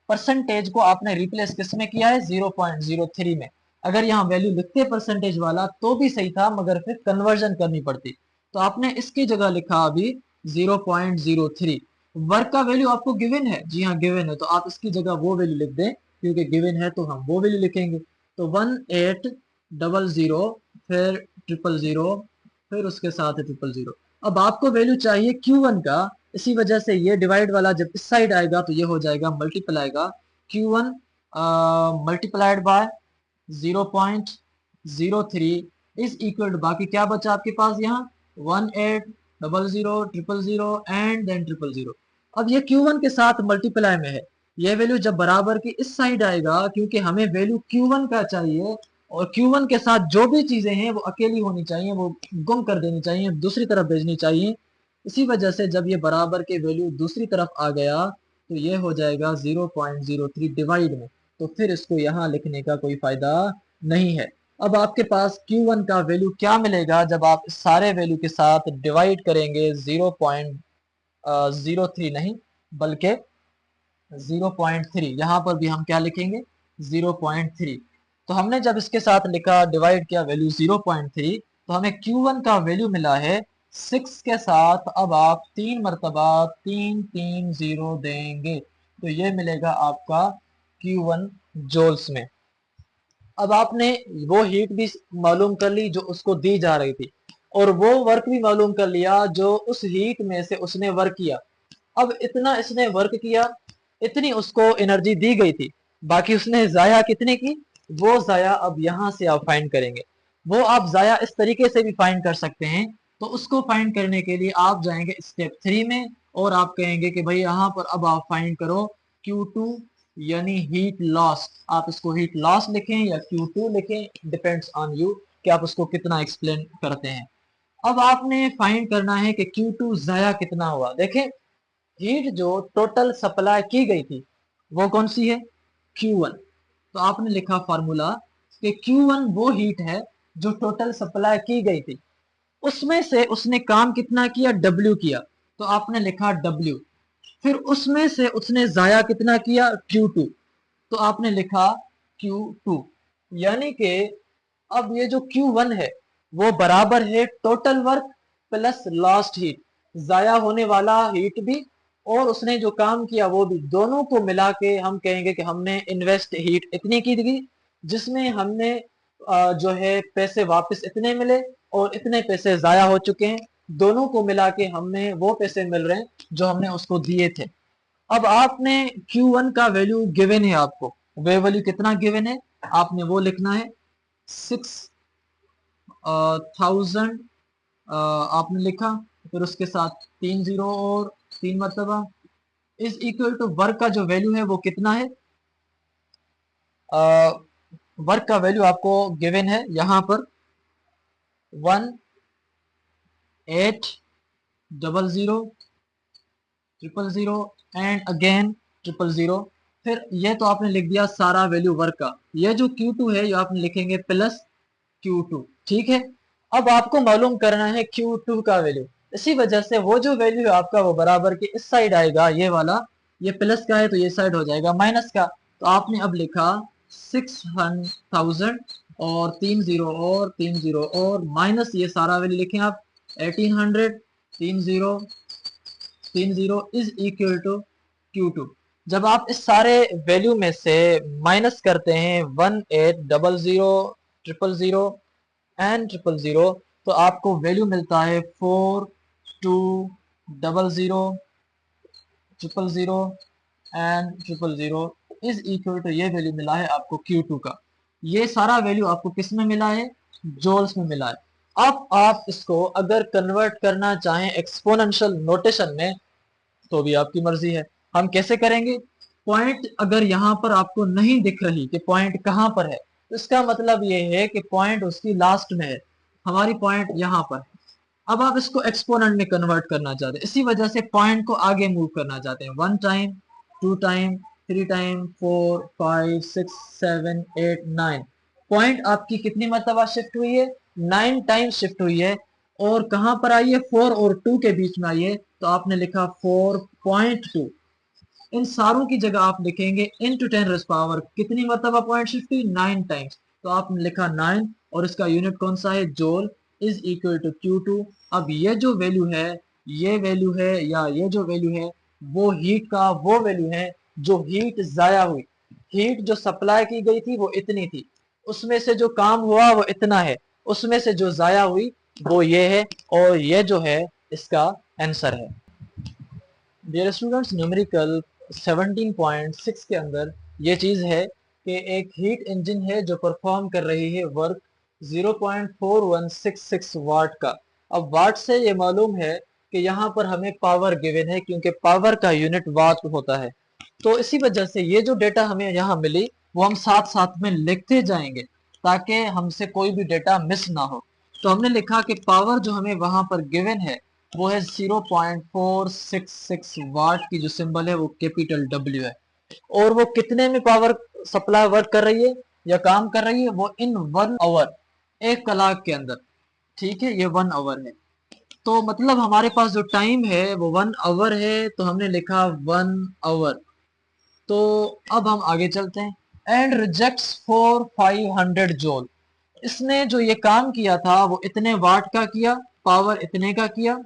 A: परसेंटेज को आपने रिप्लेस किस में किया है 0.03 में। अगर यहाँ वैल्यू लिखते परसेंटेज वाला तो भी सही था, मगर फिर कन्वर्जन करनी पड़ती। तो आपने इसकी जगह लिखा अभी 0.03। वर्क का वैल्यू आपको गिवन है, जी हाँ गिवन है, तो आप इसकी जगह वो वैल्यू लिख दें, क्योंकि गिवन है तो हम वो वैल्यू लिखेंगे। तो 1800 फिर 000 फिर उसके साथ है 000। अब आपको वैल्यू चाहिए Q1 का, इसी वजह से ये डिवाइड वाला जब इस साइड आएगा तो ये हो जाएगा मल्टीप्लाई का Q1 multiplied by 0.03 is equal to, बाकी क्या बचा आपके पास यहाँ 1800 एंड देन 000। अब ये Q1 के साथ मल्टीप्लाई में है। ये वैल्यू जब बराबर की इस साइड आएगा, क्योंकि हमें वैल्यू Q1 का चाहिए और Q1 के साथ जो भी चीजें हैं वो अकेली होनी चाहिए, वो गुम कर देनी चाहिए, दूसरी तरफ भेजनी चाहिए। इसी वजह से जब ये बराबर के वैल्यू दूसरी तरफ आ गया तो ये हो जाएगा 0.03 डिवाइड में। तो फिर इसको यहाँ लिखने का कोई फायदा नहीं है। अब आपके पास Q1 का वैल्यू क्या मिलेगा जब आप इस सारे वैल्यू के साथ डिवाइड करेंगे 0.03 नहीं बल्कि 0.3। यहाँ पर भी हम क्या लिखेंगे 0.3। तो हमने जब इसके साथ लिखा डिवाइड किया वैल्यू 0.3, तो हमें Q1 का वैल्यू मिला है 6 के साथ। अब आप 3 मरतबा 330 देंगे तो ये मिलेगा आपका Q1 जोल्स में। अब आपने वो हीट भी मालूम कर ली जो उसको दी जा रही थी, और वो वर्क भी मालूम कर लिया जो उस हीट में से उसने वर्क किया। अब इतना इसने वर्क किया, इतनी उसको एनर्जी दी गई थी, बाकी उसने जाया कितने की, वो जाया अब यहां से आप फाइंड करेंगे। वो आप जाया इस तरीके से भी फाइंड कर सकते हैं। तो उसको फाइंड करने के लिए आप जाएंगे स्टेप 3 में और आप कहेंगे कि भाई यहाँ पर अब आप फाइंड करो Q2 यानी हीट लॉस। आप इसको हीट लॉस लिखें या Q2 लिखें, डिपेंड्स ऑन यू कि आप उसको कितना एक्सप्लेन करते हैं। अब आपने फाइंड करना है कि Q2 जाया कितना हुआ। देखें, हीट जो टोटल सप्लाई की गई थी वो कौन सी है Q1। तो आपने लिखा फार्मूला कि Q1 वो हीट है जो टोटल सप्लाई की गई थी, उसमें से उसने काम कितना किया W किया, तो आपने लिखा W। फिर उसमें से उसने जाया कितना किया Q2, तो आपने लिखा Q2। यानी कि अब ये जो Q1 है वो बराबर है total work plus last heat, जाया होने वाला हीट भी और उसने जो काम किया वो भी, दोनों को मिला के हम कहेंगे कि हमने इन्वेस्ट हीट इतनी की थी, जिसमें हमने जो है पैसे वापस इतने मिले और इतने पैसे जाया हो चुके हैं। दोनों को मिला के हमें वो पैसे मिल रहे हैं जो हमने उसको दिए थे। अब आपने Q1 का वैल्यू गिवन है, आपको वे वैल्यू कितना गिवन है आपने वो लिखना है 6000 आपने लिखा, फिर उसके साथ 30 और 3 मरतबा इज इक्वल टू वर्क का जो वैल्यू है वो कितना है, वर्क का वैल्यू आपको गिवन है यहाँ पर 1800 000 एंड अगेन 000। फिर ये तो आपने लिख दिया सारा वैल्यू वर्क का। ये जो Q2 है ये आपने लिखेंगे प्लस Q2, ठीक है। अब आपको मालूम करना है Q2 का वैल्यू। इसी वजह से वो जो वैल्यू है आपका वो बराबर के इस साइड आएगा, ये वाला, ये प्लस का है तो ये साइड हो जाएगा माइनस का। तो आपने अब लिखा 6,000 और 30 और 30 और माइनस ये सारा वैल्यू लिखें आप 1800 30 इज इक्वल टू Q2। जब आप इस सारे वैल्यू में से माइनस करते हैं 1800 000 एंड 000 तो आपको वैल्यू मिलता है 4200 एंड 000 इज इक्वल टू, ये वैल्यू मिला है आपको Q2 का। ये सारा वैल्यू आपको किस में मिला है, जोल्स में मिला है। अब आप इसको अगर कन्वर्ट करना चाहें एक्सपोनेंशियल नोटेशन में तो भी आपकी मर्जी है। हम कैसे करेंगे, पॉइंट अगर यहाँ पर आपको नहीं दिख रही कि पॉइंट कहाँ पर है तो इसका मतलब ये है कि पॉइंट उसकी लास्ट में है, हमारी पॉइंट यहाँ पर है। अब आप इसको एक्सपोनेंट में कन्वर्ट करना चाहते हैं, इसी वजह से पॉइंट को आगे मूव करना चाहते हैं। 1 टाइम 2 टाइम 3 टाइम 4 5 6 7 8 9, पॉइंट आपकी कितनी मरतबा शिफ्ट हुई है, 9 टाइम शिफ्ट हुई है। और कहां पर आई है, 4 और 2 के बीच में आई है, तो आपने लिखा 4.2। इन सारों की जगह आप लिखेंगे इंटू 10 कितनी मरतबा पॉइंट शिफ्ट हुई, 9 टाइम्स, तो आपने लिखा 9 और इसका यूनिट कौन सा है, जोल इज इक्वल टू Q2। अब ये जो वैल्यू है, ये वैल्यू है या ये जो वैल्यू है वो हीट का वो वैल्यू है जो हीट जाया हुई, हीट जो सप्लाई की गई थी वो इतनी थी, उसमें से जो काम हुआ वो इतना है, उसमें से जो जाया हुई वो ये है, और ये जो है इसका आंसर है। डियर स्टूडेंट्स, न्यूमेरिकल 17.6 के अंदर ये चीज़ है कि एक हीट इंजन है जो परफॉर्म कर रही है वर्क 0.4166 वाट का। अब वाट से ये मालूम है कि यहाँ पर हमें पावर गिवन है क्योंकि पावर का यूनिट वाट होता है। तो इसी वजह से ये जो डेटा हमें यहाँ मिली वो हम साथ साथ में लिखते जाएंगे ताकि हमसे कोई भी डेटा मिस ना हो। तो हमने लिखा कि पावर जो हमें वहां पर गिवन है वो है 0.466 वाट की, जो सिंबल है वो कैपिटल W है। और वो कितने में पावर सप्लाई वर्क कर रही है या काम कर रही है, वो इन 1 आवर, 1 कलाक के अंदर, ठीक है, ये 1 आवर है। तो मतलब हमारे पास जो टाइम है वो 1 आवर है, तो हमने लिखा 1 आवर। तो अब हम आगे चलते हैं। एंड रिजेक्ट्स फॉर 500 जूल, इसने जो ये काम किया था वो इतने वाट का किया, पावर इतने का किया,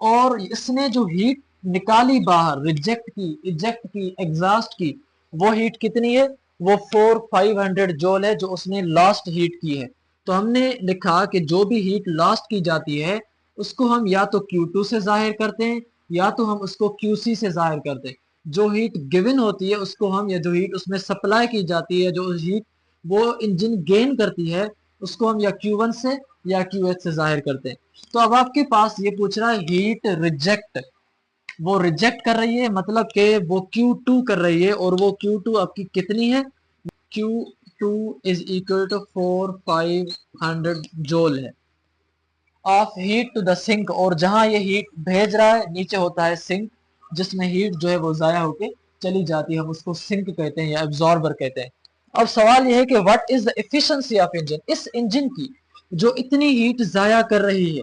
A: और इसने जो हीट निकाली बाहर, रिजेक्ट की, इजेक्ट की, एग्जॉस्ट की, वो हीट कितनी है, वो 500 जूल है जो उसने लास्ट हीट की है। तो हमने लिखा कि जो भी हीट लास्ट की जाती है उसको हम या तो Q2 से जाहिर करते हैं या तो हम उसको QC से जाहिर करते हैं। जो हीट गिवन होती है उसको हम, या जो हीट उसमें सप्लाई की जाती है, जो हीट वो इंजन गेन करती है, उसको हम या Q1 से या QH से जाहिर करते हैं। तो अब आपके पास ये पूछ रहा है हीट रिजेक्ट, वो रिजेक्ट कर रही है मतलब कि वो Q2 कर रही है, और वो Q2 आपकी कितनी है, Q2 is equal to 4500 joule है of heat to the sink. और जहां ये हीट भेज रहा है नीचे होता है सिंक, जिसमें हीट जो है वो जाया होके चली जाती है, हम उसको सिंक कहते हैं या एब्जॉर्बर कहते हैं। अब सवाल ये है कि what is the efficiency of engine, इस इंजन की जो इतनी हीट जाया कर रही है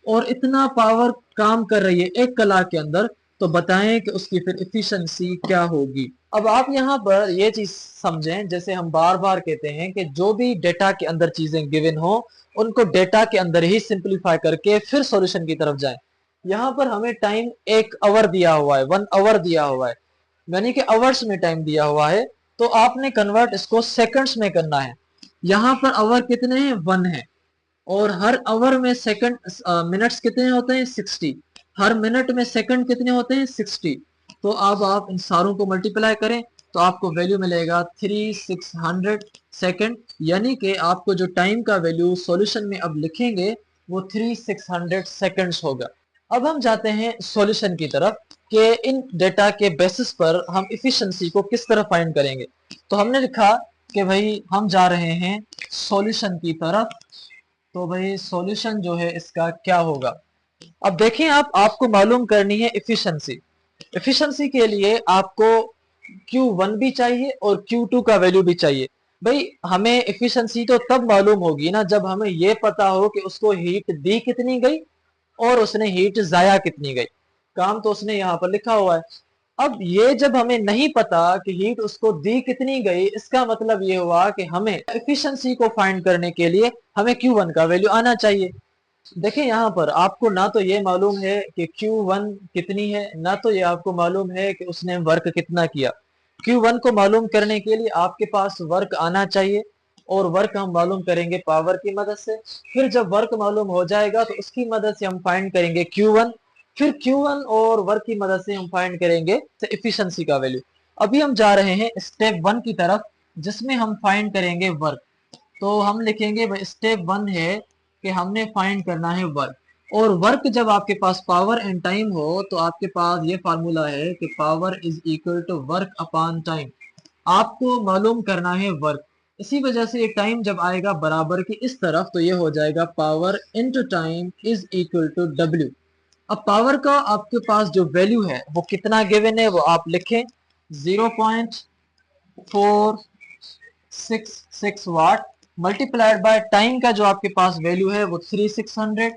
A: और इतना पावर काम कर रही है 1 कलाक के अंदर, तो बताएं कि उसकी फिर इफिशिएंसी क्या होगी। अब आप यहाँ पर ये चीज समझें, जैसे हम बार बार कहते हैं कि जो भी डेटा के अंदर चीजें गिवन हो उनको डेटा के अंदर ही सिंप्लीफाई करके फिर सॉल्यूशन की तरफ जाएं। यहाँ पर हमें टाइम 1 आवर दिया हुआ है, 1 आवर दिया हुआ है, यानी कि आवर्स में टाइम दिया हुआ है, तो आपने कन्वर्ट इसको सेकंड्स में करना है। यहाँ पर आवर कितने हैं, 1 है, और हर आवर में सेकंड मिनट्स कितने होते हैं, 60, हर मिनट में सेकंड कितने होते हैं, 60। तो अब आप इन सारों को मल्टीप्लाई करें तो आपको वैल्यू मिलेगा 3600 सेकंड, यानी कि आपको जो टाइम का वैल्यू सॉल्यूशन में अब लिखेंगे वो 3600 सेकंड्स होगा। अब हम जाते हैं सॉल्यूशन की तरफ। कि इन डेटा के बेसिस पर हम इफिशिएंसी को किस तरह फाइंड करेंगे। तो हमने लिखा कि भाई हम जा रहे हैं सॉल्यूशन की तरफ। तो भाई सॉल्यूशन जो है इसका क्या होगा। अब देखें आपको मालूम करनी है इफिशिएंसी। इफिशिएंसी के लिए आपको Q1 भी चाहिए और Q2 का वैल्यू भी चाहिए। भाई हमें इफिशिएंसी तो तब मालूम होगी ना जब हमें ये पता हो कि उसको हीट दी कितनी गई और उसने हीट जाया कितनी गई। काम तो उसने यहाँ पर लिखा हुआ है। अब ये जब हमें नहीं पता कि हीट उसको दी कितनी गई, इसका मतलब ये हुआ कि हमें एफिशिएंसी को फाइंड करने के लिए हमें Q1 का वैल्यू आना चाहिए। देखिए यहाँ पर आपको ना तो ये मालूम है कि Q1 कितनी है, ना तो ये आपको मालूम है कि उसने वर्क कितना किया। Q1 को मालूम करने के लिए आपके पास वर्क आना चाहिए और वर्क हम मालूम करेंगे पावर की मदद से। फिर जब वर्क मालूम हो जाएगा तो उसकी मदद से हम फाइंड करेंगे Q1। फिर Q1 और वर्क की मदद से हम फाइंड करेंगे एफिशिएंसी का वैल्यू। अभी हम जा रहे हैं स्टेप 1 की तरफ जिसमें हम फाइंड करेंगे वर्क। तो हम लिखेंगे स्टेप 1 है कि हमने फाइंड करना है वर्क। और वर्क जब आपके पास पावर एंड टाइम हो तो आपके पास ये फार्मूला है कि power is equal to work upon time. आपको मालूम करना है वर्क, इसी वजह से टाइम जब आएगा बराबर की इस तरफ तो ये हो जाएगा power into time is equal to W। अब पावर का आपके पास जो वैल्यू है वो कितना गिवन है वो आप लिखें 0.466 वाट मल्टीप्लाइड बाय टाइम का जो आपके पास वैल्यू है वो 3600।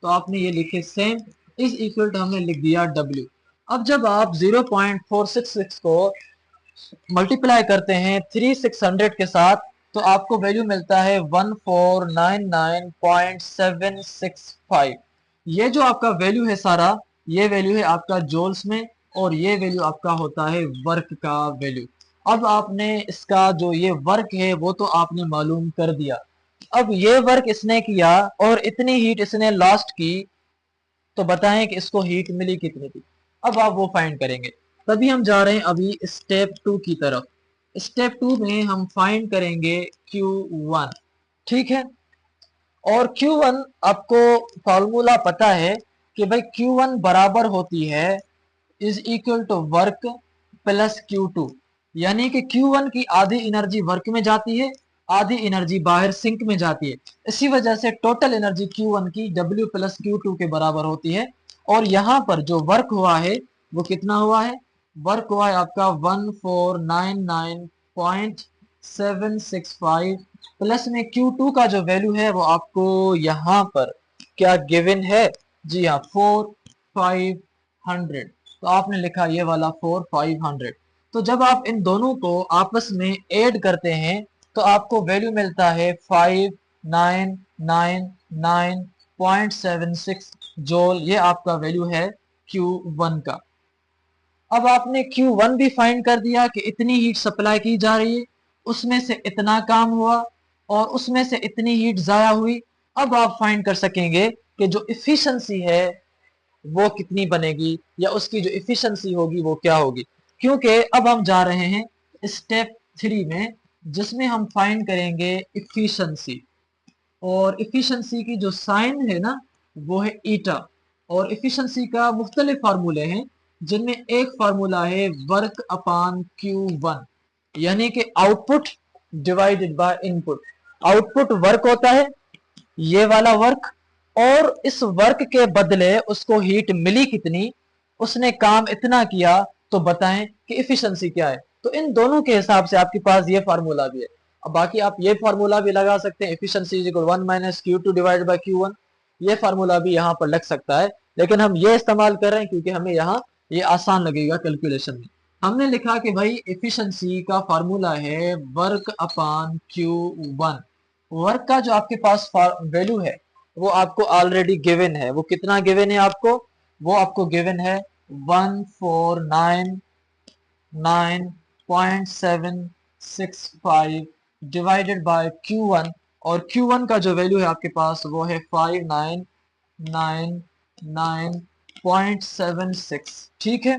A: तो आपने ये लिखे सेम इज इक्वल टू हमने लिख दिया W। अब जब आप 0.466 को मल्टीप्लाई करते हैं 3600 के साथ तो आपको वैल्यू मिलता है 1499.765। ये जो आपका वैल्यू है सारा, ये वैल्यू है आपका जूल्स में और ये वैल्यू आपका होता है वर्क का वैल्यू। अब आपने इसका जो ये वर्क है वो तो आपने मालूम कर दिया। अब ये वर्क इसने किया और इतनी हीट इसने लॉस्ट की, तो बताएं कि इसको हीट मिली कितनी थी। अब आप वो फाइंड करेंगे। तभी हम जा रहे हैं अभी स्टेप 2 की तरफ। स्टेप 2 में हम फाइंड करेंगे Q1। ठीक है। और Q1 आपको फॉर्मूला पता है कि भाई Q1 बराबर होती है is equal to work plus Q2। यानी कि Q1 की आधी एनर्जी वर्क में जाती है, आधी एनर्जी बाहर सिंक में जाती है। इसी वजह से टोटल एनर्जी Q1 की W प्लस Q2 के बराबर होती है। और यहाँ पर जो वर्क हुआ है वो कितना हुआ है, वर्क हुआ है आपका 1499.765 प्लस में Q2 का जो वैल्यू है वो आपको यहाँ पर क्या गिवन है, जी हाँ 4500। तो आपने लिखा ये वाला 4500। तो जब आप इन दोनों को आपस में ऐड करते हैं तो आपको वैल्यू मिलता है 5999.76 जोल। ये आपका वैल्यू है Q1 का। अब आपने Q1 भी फाइंड कर दिया कि इतनी हीट सप्लाई की जा रही है, उसमें से इतना काम हुआ और उसमें से इतनी हीट जाया हुई। अब आप फाइंड कर सकेंगे कि जो इफिशिएंसी है वो कितनी बनेगी या उसकी जो इफिशिएंसी होगी वो क्या होगी। क्योंकि अब हम जा रहे हैं स्टेप 3 में जिसमें हम फाइंड करेंगे इफिशिएंसी। और इफिशिएंसी की जो साइन है ना वो है ईटा। और इफिशिएंसी का मुख्तलिफ फार्मूले हैं जिनमें एक फार्मूला है वर्क अपान Q1, यानी कि output divided by input. Output work होता है, ये वाला वर्क, और इस वर्क के बदले उसको हीट मिली कितनी, उसने काम इतना किया, तो बताएं कि इफिशिएंसी क्या है। तो इन दोनों के हिसाब से आपके पास ये फार्मूला भी है। अब बाकी आप ये फार्मूला भी लगा सकते हैं, efficiency is equal 1 minus Q2 divided by Q1। ये फार्मूला भी यहाँ पर लग सकता है, लेकिन हम ये इस्तेमाल कर रहे हैं क्योंकि हमें यहाँ ये आसान लगेगा कैलकुलेशन में। हमने लिखा कि भाई एफिशिएंसी का फार्मूला है वर्क अपॉन Q1। वर्क का जो आपके पास वैल्यू है वो आपको ऑलरेडी गिवन है। वो कितना गिवन है आपको, वो आपको गिवन है 1499.765 डिवाइडेड बाय Q1। और Q1 का जो वैल्यू है आपके पास वो है 5999.76। ठीक है।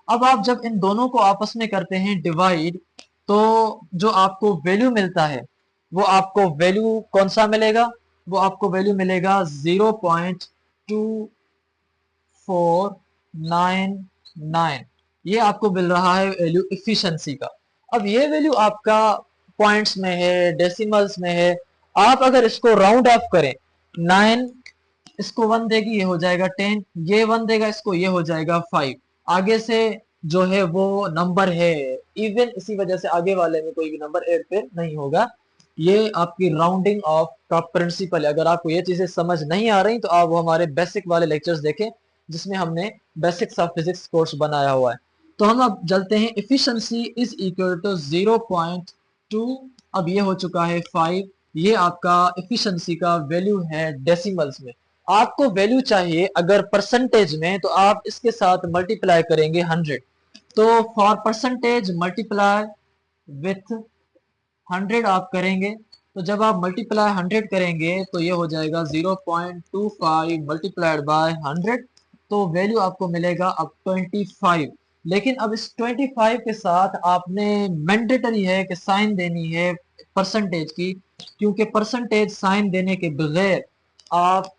A: अब आप जब इन दोनों को आपस में करते हैं डिवाइड, तो जो आपको वैल्यू मिलता है वो आपको वैल्यू कौन सा मिलेगा, वो आपको वैल्यू मिलेगा 0.246 0.99, ये आपको मिल रहा है वैल्यू इफिशिएंसी का। अब ये वैल्यू आपका पॉइंट्स में है, डेसिमल्स में है। आप अगर इसको राउंड ऑफ करें, 9 इसको 1 देगी, ये हो जाएगा 10, ये 1 देगा इसको, ये हो जाएगा 5। आगे से जो है वो नंबर है इवन, इसी वजह से आगे वाले में कोई भी नंबर एड पे नहीं होगा। ये आपकी राउंडिंग ऑफ का प्रिंसिपल है। अगर आपको ये चीजें समझ नहीं आ रही तो आप वो हमारे बेसिक वाले लेक्चर्स देखें, जिसमें हमने बेसिक्स ऑफ फिजिक्स कोर्स बनाया हुआ है। तो हम अब चलते हैं, इफिशिएंसी इज इक्वल टू 0.2, अब ये हो चुका है 5। ये आपका इफिशिएंसी का वैल्यू है डेसिमल्स में। आपको वैल्यू चाहिए अगर परसेंटेज में, तो आप इसके साथ मल्टीप्लाई करेंगे 100। तो फॉर परसेंटेज मल्टीप्लाई विथ 100 आप करेंगे, तो जब आप मल्टीप्लाई 100 करेंगे तो ये हो जाएगा 0.25 मल्टीप्लाइड बाय 100, तो वैल्यू आपको मिलेगा अब 25। लेकिन अब इस 25 के साथ आपने मैंडेटरी है कि साइन देनी है परसेंटेज की, क्योंकि परसेंटेज साइन देने के बगैर आप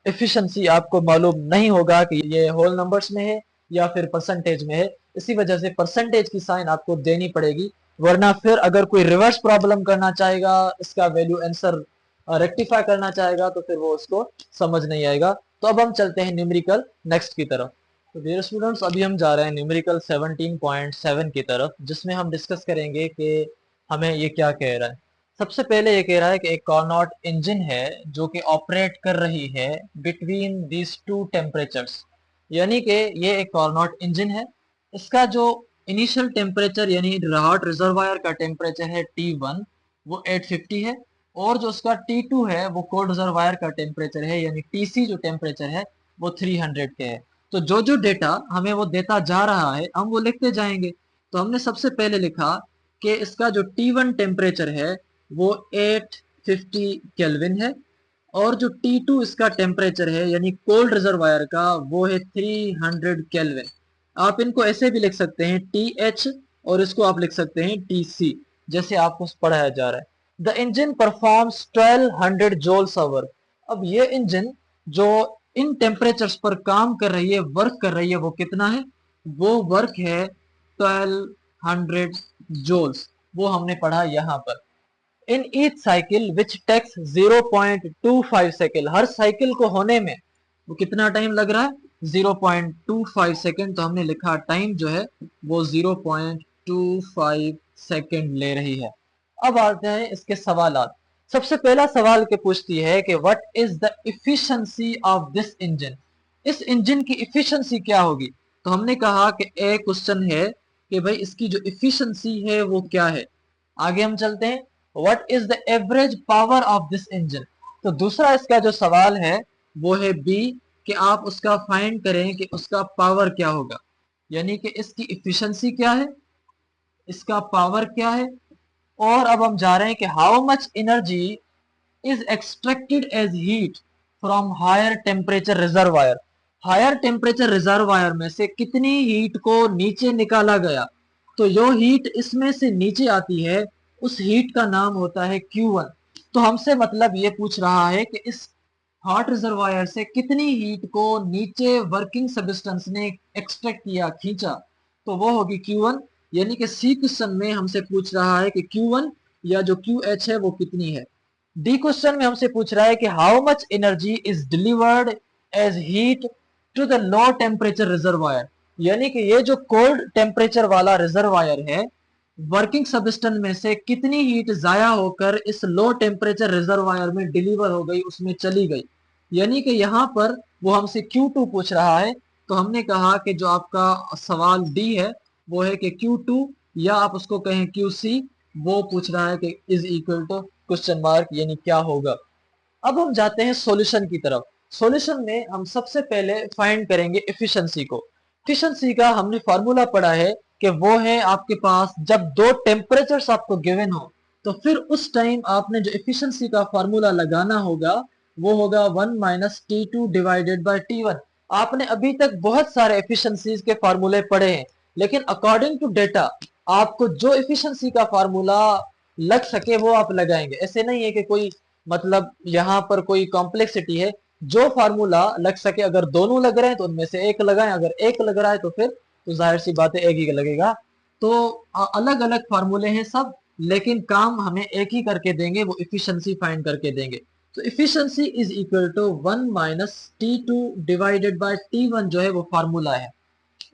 A: एफिशिएंसी आपको मालूम नहीं होगा कि ये होल नंबर्स में है या फिर परसेंटेज में है। इसी वजह से परसेंटेज की साइन आपको देनी पड़ेगी, वरना फिर अगर कोई रिवर्स प्रॉब्लम करना चाहेगा, इसका वैल्यू आंसर रेक्टिफाई करना चाहेगा, तो फिर वो उसको समझ नहीं आएगा। तो अब हम चलते हैं न्यूमेरिकल नेक्स्ट की तरफ। तो डियर स्टूडेंट्स, अभी हम जा रहे हैं न्यूमेरिकल 17.7 की तरफ, जिसमें हम डिस्कस करेंगे कि हमें ये क्या कह रहा है। सबसे पहले ये कह रहा है कि एक कार्नोट इंजन है जो कि ऑपरेट कर रही है बिटवीन दीज टू टेम्परेचर्स, यानी कि ये एक कार्नोट इंजन है। इसका जो इनिशियल टेम्परेचर यानी हॉट रिजर्वायर का टेम्परेचर है T1, वो 850 है, और जो उसका T2 है वो कोल्ड रिजर्वायर का टेम्परेचर है यानी TC जो टेम्परेचर है वो 300 के है। तो जो जो डेटा हमें वो देता जा रहा है हम वो लिखते जाएंगे। तो हमने सबसे पहले लिखा कि इसका जो T1 टेम्परेचर है वो 850 केल्विन है, और जो T2 इसका टेम्परेचर है यानी कोल्ड रिजर्वायर का वो है 300 केल्विन। आप इनको ऐसे भी लिख सकते हैं TH, और इसको आप लिख सकते हैं TC, जैसे आपको पढ़ाया जा रहा है। The engine performs 1200 joules hour. अब ये इंजन जो इन टेम्परेचर्स पर काम कर रही है, वर्क कर रही है, वो कितना है? वो वर्क है 1200 जूल्स, वो हमने पढ़ा यहाँ पर। In each cycle which takes 0.25 second, हर साइकिल को होने में वो कितना टाइम लग रहा है? 0.25 सेकेंड। तो हमने लिखा टाइम जो है वो 0.25 सेकेंड ले रही है। अब आते हैं इसके सवालात। सबसे पहला सवाल के पूछती है कि what is the efficiency of this engine, इस इंजन की इफिशिएंसी क्या होगी? तो हमने कहा कि एक क्वेश्चन है कि भाई इसकी जो इफिशिएंसी है वो क्या है। आगे हम चलते हैं, what is the average power of this engine. तो दूसरा इसका जो सवाल है वो है बी, कि आप उसका फाइंड करें कि उसका पावर क्या होगा, यानी कि इसकी इफिशिएंसी क्या है, इसका पावर क्या है। और अब हम जा रहे हैं कि how much energy is extracted as heat from higher temperature reservoir, higher temperature reservoir में से कितनी हीट को नीचे निकाला गया। तो जो हीट इसमें से नीचे आती है उस हीट का नाम होता है Q1। तो हमसे मतलब ये पूछ रहा है कि इस हॉट रिजर्वायर से कितनी हीट को नीचे वर्किंग सब्सटेंस ने एक्सट्रैक्ट किया, खींचा, तो वो होगी Q1। यानी कि सी क्वेश्चन में हमसे पूछ रहा है कि Q1 या जो QH है वो कितनी है। डी क्वेश्चन में हमसे पूछ रहा है कि how much energy is delivered as heat to the low temperature reservoir, यानी कि ये जो कोल्ड टेम्परेचर वाला रिजर्वायर है, वर्किंग सबस्टेंस में से कितनी हीट जाया होकर इस लो टेम्परेचर रिजर्वायर में डिलीवर हो गई, उसमें चली गई। यानी कि यहाँ पर वो हमसे Q2 पूछ रहा है। तो हमने कहा कि जो आपका सवाल डी है वो है कि Q2, या आप उसको कहें QC, वो पूछ रहा है कि is equal to question mark, यानी क्या होगा। अब हम जाते हैं सॉल्यूशन की तरफ। सॉल्यूशन में हम सबसे पहले फाइंड करेंगे एफिशिएंसी को। एफिशिएंसी का हमने फार्मूला पढ़ा है कि वो है आपके पास जब दो टेम्परेचर्स आपको गिवन हो, तो फिर उस टाइम आपने जो एफिशिएंसी का फार्मूला लगाना होगा वो होगा 1 minus T2 divided by T1। आपने अभी तक बहुत सारे एफिशिएंसीज के फार्मूले पढ़े हैं, लेकिन अकॉर्डिंग टू डेटा आपको जो एफिशिएंसी का फार्मूला लग सके वो आप लगाएंगे। ऐसे नहीं है कि कोई मतलब यहाँ पर कोई कॉम्प्लेक्सिटी है, जो फार्मूला लग सके, अगर दोनों लग रहे हैं तो उनमें से एक लगाएं, अगर एक लग रहा है तो फिर तो जाहिर सी बात है एक ही लगेगा। तो अलग अलग फार्मूले हैं सब, लेकिन काम हमें एक ही करके देंगे, वो इफिशिएंसी फाइंड करके देंगे। तो efficiency is equal to 1 minus T2 divided by T1 जो है वो फार्मूला है।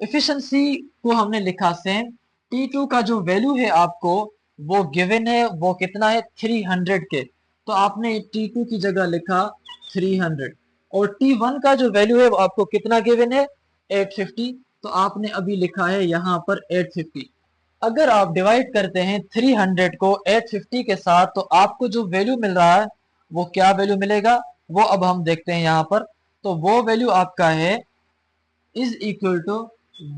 A: इफिशिएंसी को हमने लिखा सेम, T2 का जो वैल्यू है आपको वो गिवन है, वो कितना है 300 के, तो आपने T2 की जगह लिखा 300, और T1 का जो वैल्यू है वो आपको कितना गिवन है 850, तो आपने अभी लिखा है यहाँ पर 850। अगर आप डिवाइड करते हैं 300 को 850 के साथ तो आपको जो वैल्यू मिल रहा है वो क्या वैल्यू मिलेगा, वो अब हम देखते हैं यहाँ पर। तो वो वैल्यू आपका है इज इक्वल टू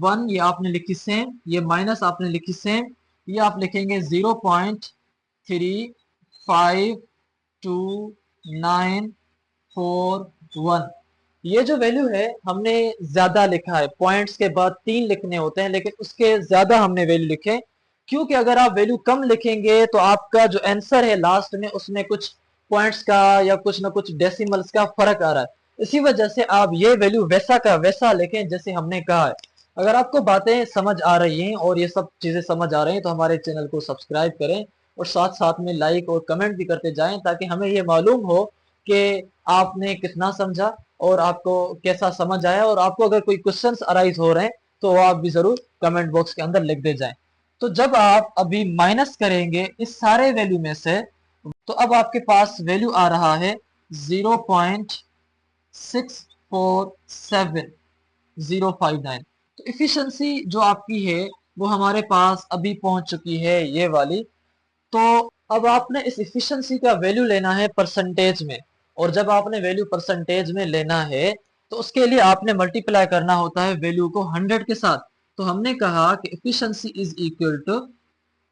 A: 1, ये आपने लिखी सेम, ये माइनस आपने लिखी सेम, ये आप लिखेंगे 0.352941। ये जो वैल्यू है हमने ज्यादा लिखा है, पॉइंट्स के बाद 3 लिखने होते हैं, लेकिन उसके ज्यादा हमने वैल्यू लिखे, क्योंकि अगर आप वैल्यू कम लिखेंगे तो आपका जो आंसर है लास्ट में उसमें कुछ पॉइंट्स का या कुछ ना कुछ डेसिमल्स का फर्क आ रहा है। इसी वजह से आप ये वैल्यू वैसा का वैसा लिखें जैसे हमने कहा है। अगर आपको बातें समझ आ रही हैं और ये सब चीजें समझ आ रही हैं तो हमारे चैनल को सब्सक्राइब करें, और साथ साथ में लाइक और कमेंट भी करते जाएं, ताकि हमें ये मालूम हो कि आपने कितना समझा और आपको कैसा समझ आया। और आपको अगर कोई क्वेश्चंस अराइज हो रहे हैं तो वो आप भी जरूर कमेंट बॉक्स के अंदर लिख दे जाएं। तो जब आप अभी माइनस करेंगे इस सारे वैल्यू में से, तो अब आपके पास वैल्यू आ रहा है 0.647059। तो इफिशिएंसी जो आपकी है वो हमारे पास अभी पहुंच चुकी है, ये वाली। तो अब आपने इस इफिशिएंसी का वैल्यू लेना है परसेंटेज में, और जब आपने वैल्यू परसेंटेज में लेना है तो उसके लिए आपने मल्टीप्लाई करना होता है वैल्यू को 100 के साथ। तो हमने कहा कि efficiency is equal to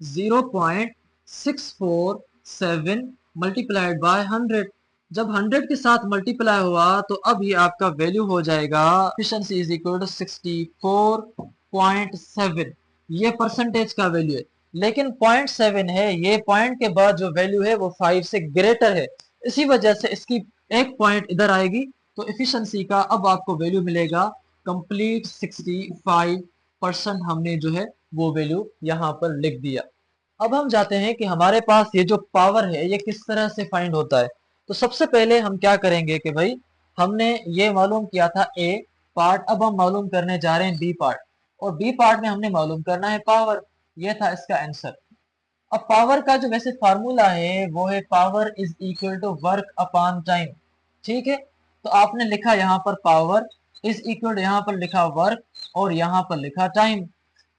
A: 0.647 multiplied by 100। जब 100 के साथ मल्टीप्लाई हुआ तो अब ये आपका वैल्यू हो जाएगा एफिशिएंसी इज इक्वल टू 64.7। ये परसेंटेज का वैल्यू है, लेकिन 0.7 है, ये पॉइंट के बाद जो वैल्यू है वो 5 से ग्रेटर है, इसी वजह से इसकी एक पॉइंट इधर आएगी। तो एफिशिएंसी का अब आपको वैल्यू मिलेगा कंप्लीट 65%, हमने जो है वो वैल्यू यहाँ पर लिख दिया। अब हम जाते हैं कि हमारे पास ये जो पावर है ये किस तरह से फाइंड होता है। तो सबसे पहले हम क्या करेंगे कि भाई हमने ये मालूम किया था ए पार्ट, अब हम मालूम करने जा रहे हैं बी पार्ट, और बी पार्ट में हमने मालूम करना है पावर। ये था इसका आंसर। अब पावर का जो वैसे फार्मूला है वो है power is equal to work upon time. ठीक है, तो आपने लिखा यहाँ पर पावर इज इक्वल, यहाँ पर लिखा वर्क और यहाँ पर लिखा टाइम।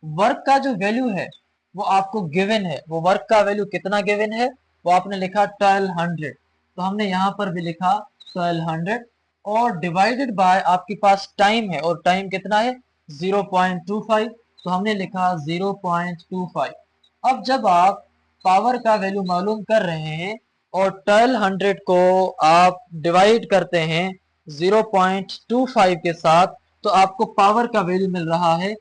A: वर्क का जो वैल्यू है वो आपको गिवन है, वो वर्क का वैल्यू कितना गिवन है, वो आपने लिखा 1200, तो हमने यहाँ पर भी लिखा 1200, और डिवाइडेड बाय आपके पास टाइम है, और टाइम कितना है 0.25, तो हमने लिखा 0.25। अब जब आप पावर का वैल्यू मालूम कर रहे हैं और 1200 को आप डिवाइड करते हैं 0.25 के साथ, तो आपको पावर का वैल्यू मिल रहा है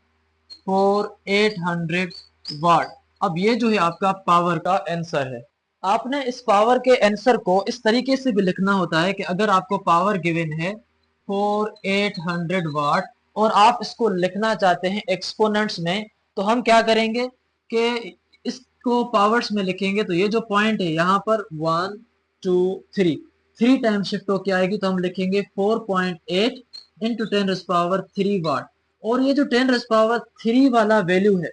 A: 4800 वाट। अब ये जो है आपका पावर का आंसर है। आपने इस पावर के आंसर को इस तरीके से भी लिखना होता है कि अगर आपको पावर गिवन है 4800 वाट और आप इसको लिखना चाहते हैं एक्सपोनेंट्स में, तो हम क्या करेंगे कि इसको पावर्स में लिखेंगे। तो ये जो पॉइंट है यहाँ पर 1 2 3, 3 टाइम शिफ्ट होके आएगी, तो हम लिखेंगे 4.8 इंटू 10⁻³ वाट। और ये जो 10⁻³ वाला वैल्यू है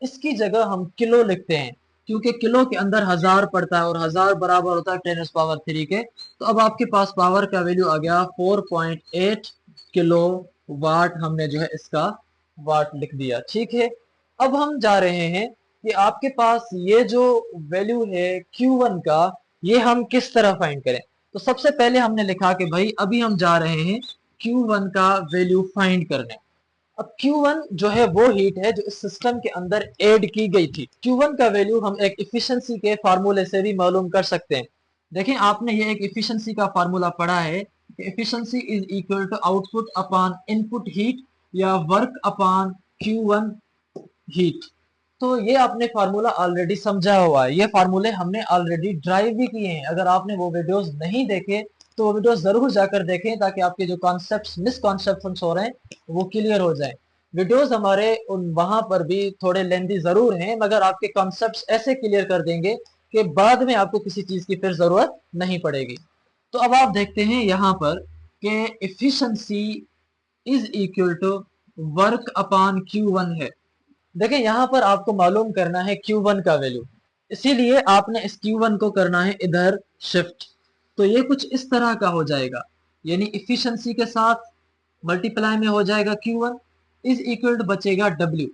A: इसकी जगह हम किलो लिखते हैं, क्योंकि किलो के अंदर 1000 पड़ता है और 1000 बराबर होता है 10⁻³ के। तो अब आपके पास पावर का वैल्यू आ गया 4.8 किलो वाट, हमने जो है इसका वाट लिख दिया। ठीक है, अब हम जा रहे हैं कि आपके पास ये जो वैल्यू है Q1 का, ये हम किस तरह फाइंड करें। तो सबसे पहले हमने लिखा कि भाई अभी हम जा रहे हैं Q1 का वैल्यू फाइंड करने। अब Q1 जो है वो हीट है जो इस सिस्टम के अंदर ऐड की गई थी। Q1 का वैल्यू हम एक इफिशिएंसी के फार्मूले से भी मालूम कर सकते हैं। देखें, आपने ये एक इफिशिएंसी का फार्मूला पढ़ा है कि efficiency is equal to output upon input heat या वर्क अपॉन Q1 हीट। तो ये आपने फार्मूला ऑलरेडी समझा हुआ है, ये फार्मूले हमने ऑलरेडी ड्राइव भी किए हैं। अगर आपने वो वीडियोस नहीं देखे तो वीडियो जरूर जाकर देखें ताकि आपके जो कॉन्सेप्ट्स मिसकॉन्सेप्शन हो रहे हैं वो क्लियर हो जाएं। वीडियोस हमारे उन वहां पर भी थोड़े लेंदी जरूर हैं, मगर आपके कॉन्सेप्ट्स ऐसे क्लियर कर देंगे कि बाद में आपको किसी चीज की फिर जरूरत नहीं पड़ेगी। तो अब आप देखते हैं यहाँ पर कि efficiency is equal to work upon Q1 है। देखिए यहाँ पर आपको मालूम करना है Q1 का वैल्यू, इसीलिए आपने इस Q1 को करना है इधर शिफ्ट। तो ये कुछ इस तरह का हो जाएगा, यानी इफिशिएंसी के साथ मल्टीप्लाई में हो जाएगा Q1 इज इक्वल टू बचेगा W।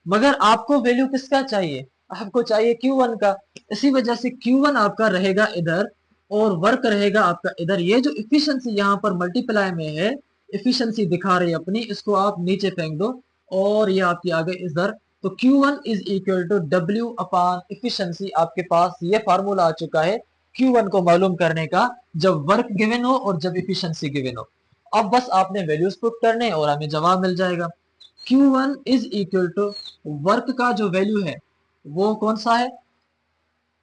A: मगर आपको वैल्यू किसका चाहिए? आपको चाहिए Q1 का। इसी वजह से Q1 आपका रहेगा इधर और वर्क रहेगा आपका इधर। ये जो इफिशिएंसी यहाँ पर मल्टीप्लाई में है, इफिशिएंसी दिखा रही है अपनी, इसको आप नीचे फेंक दो और ये आपकी आ गई इधर। तो Q1 is equal to W upon efficiency. आपके पास ये फार्मूला आ चुका है Q1 को मालूम करने का, जब वर्क गिवन हो और जब इफिशिएंसी गिवन हो। अब बस आपने वैल्यूज पुट करने और हमें जवाब मिल जाएगा। Q1 is equal to work का जो वैल्यू है वो कौन सा है?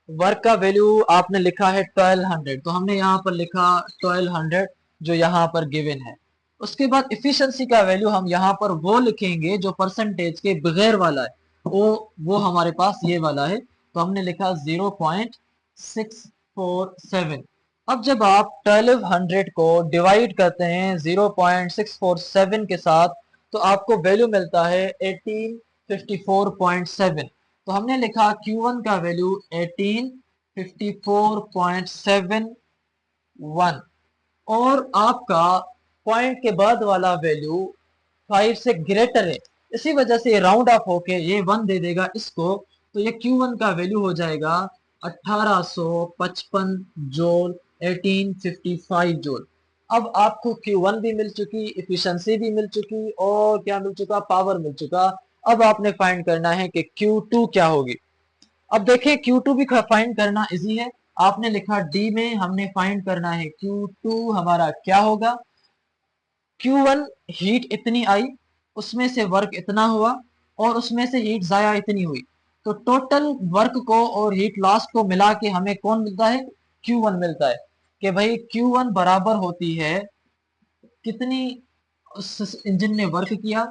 A: वर्क का वैल्यू आपने लिखा है 1200, तो हमने यहाँ पर लिखा 1200 जो यहाँ पर गिवन है। उसके बाद इफिशिएंसी का वैल्यू हम यहाँ पर वो लिखेंगे जो परसेंटेज के बगैर वाला है, वो हमारे पास ये वाला है, तो हमने लिखा 0.647। अब जब आप 1200 को डिवाइड करते हैं 0.647 के साथ, तो आपको वैल्यू मिलता है 1854.7। तो हमने लिखा Q1 का वैल्यू 1854.71 और आपका पॉइंट के बाद वाला वैल्यू 5 से ग्रेटर है, इसी वजह से राउंड ऑफ होके ये 1 दे देगा इसको। तो ये Q1 का वैल्यू हो जाएगा 1855 जोल 1855 जोल। अब आपको Q1 भी मिल चुकी, इफिशिएंसी भी मिल चुकी और क्या मिल चुका? पावर मिल चुका। अब आपने फाइंड करना है कि Q2 क्या होगी। अब देखिए Q2 भी फाइंड करना इजी है। आपने लिखा डी में, हमने फाइंड करना है Q2 हमारा क्या होगा। Q1 हीट इतनी आई, उसमें से वर्क इतना हुआ और उसमें से हीट जाया इतनी हुई, तो टोटल वर्क को और हीट लॉस को मिला के हमें कौन मिलता है? Q1 मिलता है। कि भाई Q1 बराबर होती है कितनी उस इंजन ने वर्क किया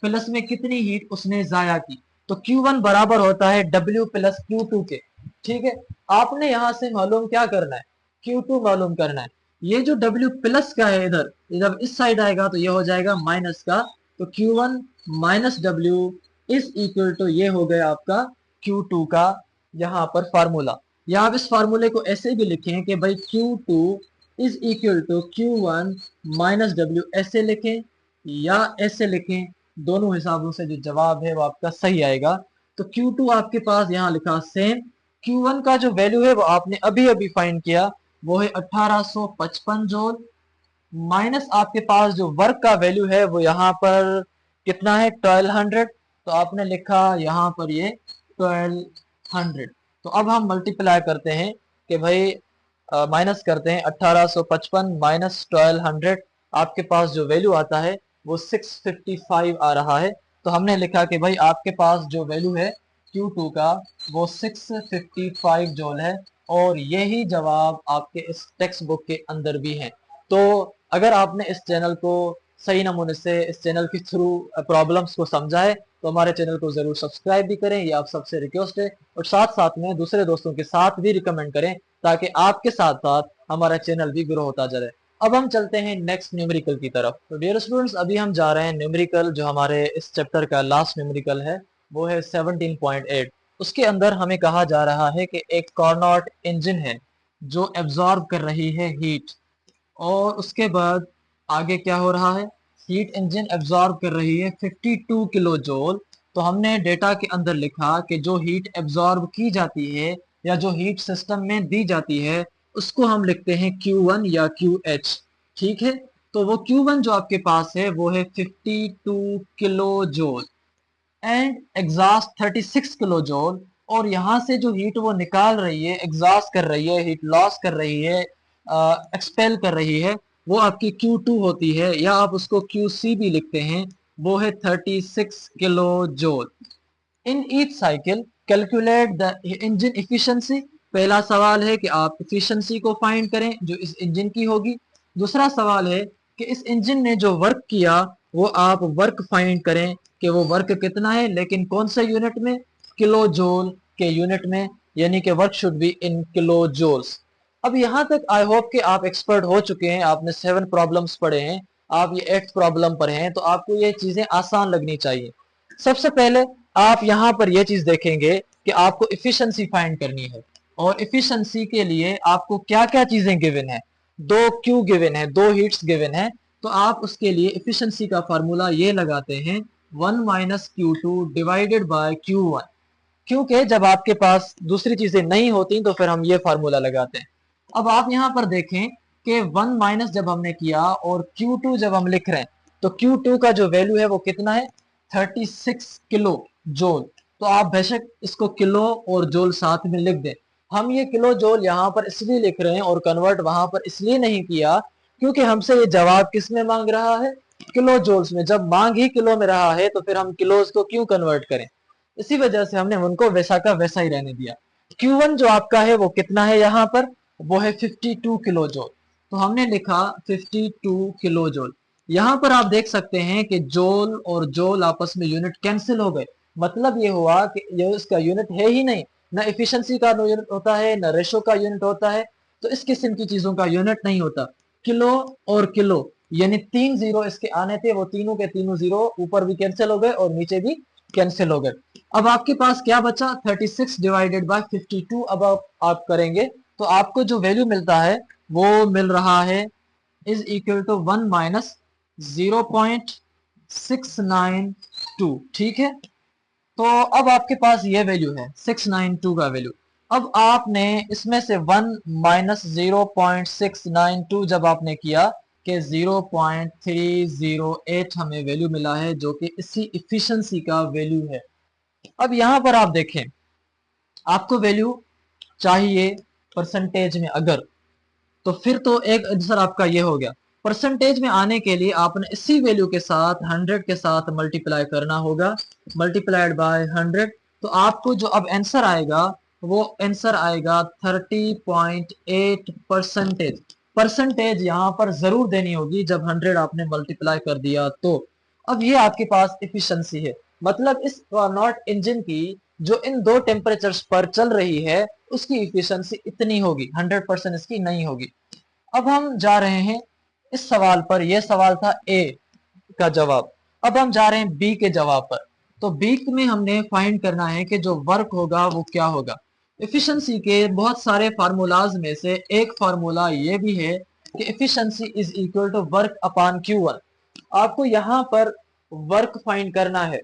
A: प्लस में कितनी हीट उसने जाया की। तो Q1 बराबर होता है W प्लस Q2 के। ठीक है, आपने यहां से मालूम क्या करना है? Q2 मालूम करना है। ये जो W प्लस का है इधर, जब इस साइड आएगा तो ये हो जाएगा माइनस का। तो Q1 minus W is equal to ये हो गया आपका Q2 का यहाँ पर फार्मूला। या आप इस फार्मूले को ऐसे भी लिखें कि भाई Q2 is equal to Q1 minus W, ऐसे लिखें या ऐसे लिखें, दोनों हिसाबों से जो जवाब है वो आपका सही आएगा। तो Q2 आपके पास यहाँ लिखा सेम, Q1 का जो वैल्यू है वो आपने अभी अभी फाइंड किया, वो है 1855 जोल, माइनस आपके पास जो वर्क का वैल्यू है वो यहाँ पर कितना है? 1200। तो आपने लिखा यहाँ पर ये 1200। तो अब हम मल्टीप्लाई करते हैं कि भाई माइनस करते हैं 1855 माइनस 1200, आपके पास जो वैल्यू आता है वो 655 आ रहा है। तो हमने लिखा कि भाई आपके पास जो वैल्यू है Q2 का वो 655 जूल है और यही जवाब आपके इस टेक्स्ट बुक के अंदर भी है। तो अगर आपने इस चैनल को सही नमूने से इस चैनल के थ्रू प्रॉब्लम्स को समझा है तो हमारे चैनल को जरूर सब्सक्राइब भी करें, ये आप सबसे रिक्वेस्ट है, और साथ साथ में दूसरे दोस्तों के साथ भी रिकमेंड करें ताकि आपके साथ साथ हमारा चैनल भी ग्रो होता जाए। अब हम चलते हैं नेक्स्ट न्यूमेरिकल की तरफ। तो डियर स्टूडेंट्स, अभी हम जा रहे हैं न्यूमेरिकल, जो हमारे इस चैप्टर का लास्ट न्यूमेरिकल है वो है 17.8। उसके अंदर हमें कहा जा रहा है कि एक कार्नोट इंजन है जो एब्जॉर्ब कर रही है हीट, और उसके बाद आगे क्या हो रहा है? हीट इंजन एब्जॉर्ब कर रही है 52 किलो जूल। तो हमने डेटा के अंदर लिखा कि जो हीट एब्जॉर्ब की जाती है या जो हीट सिस्टम में दी जाती है उसको हम लिखते हैं Q1 या QH। ठीक है, तो वो Q1 जो आपके पास है वो है 52 kilo joule and exhaust 36 kilo joule. और यहाँ से जो हीट वो निकाल रही है, एग्जॉस्ट कर रही है, हीट लॉस कर रही है, एक्सपेल कर रही है, वो आपकी Q2 होती है, या आप उसको QC भी लिखते हैं, वो है 36 kilo joule. In each cycle calculate the engine efficiency. पहला सवाल है कि आप इफिशिएंसी को फाइंड करें जो इस इंजन की होगी। दूसरा सवाल है कि इस इंजन ने जो वर्क किया वो आप वर्क फाइंड करें कि वो वर्क कितना है, लेकिन कौन से यूनिट में, किलो जूल के यूनिट में, यानी कि work should be in kilo joules. अब यहाँ तक आई होप कि आप एक्सपर्ट हो चुके हैं, आपने 7 प्रॉब्लम्स पढ़े हैं, आप ये 8th प्रॉब्लम पर हैं, तो आपको ये चीजें आसान लगनी चाहिए। सबसे पहले आप यहाँ पर ये चीज देखेंगे कि आपको इफिशिएंसी फाइंड करनी है, और इफिशिएंसी के लिए आपको क्या क्या चीजें गिवन है। दो क्यू गिवन है, दो हीट्स गिवन है, तो आप उसके लिए इफिशिएंसी का फार्मूला ये लगाते हैं 1 minus Q two divided by Q one, क्योंकि जब आपके पास दूसरी चीजें नहीं होती तो फिर हम ये फार्मूला लगाते हैं। अब आप यहाँ पर देखें कि 1 माइनस जब हमने किया और Q2 जब हम लिख रहे हैं, तो Q2 का जो वैल्यू है वो कितना है, 36 किलो जोल। तो आप बेशक इसको किलो और जोल साथ में लिख दें। हम ये किलो जोल यहाँ पर इसलिए लिख रहे हैं और कन्वर्ट वहां पर इसलिए नहीं किया क्योंकि हमसे ये जवाब किस में मांग रहा है, किलो जोल्स में। जब मांग ही किलो में रहा है तो फिर हम किलोज को क्यों कन्वर्ट करें, इसी वजह से हमने उनको वैसा का वैसा ही रहने दिया। Q1 जो आपका है वो कितना है यहाँ पर, वो है 52 किलो जोल, तो हमने लिखा 52 किलो जोल। यहाँ पर आप देख सकते हैं कि जोल और जोल आपस में यूनिट कैंसिल हो गए, मतलब ये हुआ कि ये इसका यूनिट है ही नहीं, ना इफिशिएंसी का यूनिट होता है, ना रेशो का यूनिट होता है, तो इस किस्म की चीजों का यूनिट नहीं होता। किलो और किलो यानी 3 जीरो इसके आने थे, वो तीनों के तीनों जीरो ऊपर भी कैंसिल हो गए और नीचे भी कैंसिल हो गए। अब आपके पास क्या बचा, 36 डिवाइडेड बाय 52। अब आप करेंगे तो आपको जो वैल्यू मिलता है वो मिल रहा है इज इक्वल टू 1 माइनस 0.692। ठीक है, तो अब आपके पास ये वैल्यू है 692 का वैल्यू। अब आपने इसमें से 1 माइनस 0.692 जब आपने किया कि 0.308 हमें वैल्यू मिला है, जो कि इसी इफिशिएंसी का वैल्यू है। अब यहां पर आप देखें, आपको वैल्यू चाहिए परसेंटेज में अगर, तो फिर तो एक आंसर आपका ये हो गया। परसेंटेज में आने के लिए आपने इसी वैल्यू के साथ 100 के साथ मल्टीप्लाई करना होगा, मल्टीप्लाइड बाय 100। तो आपको जो अब आंसर आएगा वो आंसर आएगा 30.8 परसेंटेज। परसेंटेज यहाँ पर जरूर देनी होगी जब 100 आपने मल्टीप्लाई कर दिया तो। अब ये आपके पास इफिशिएंसी है, मतलब इस नॉट इंजन की जो इन दो टेम्परेचर्स पर चल रही है उसकी इफिशिएंसी इतनी होगी, 100% इसकी नहीं होगी। अब हम जा रहे हैं इस सवाल पर, यह सवाल था ए का जवाब। अब हम जा रहे हैं बी के जवाब पर। तो बी में हमने फाइंड करना है कि जो वर्क होगा वो क्या होगा। एफिशिएंसी के बहुत सारे फार्मूलाज में से एक फार्मूला ये भी है कि efficiency is equal to work upon Q1। आपको यहां पर वर्क फाइंड करना है,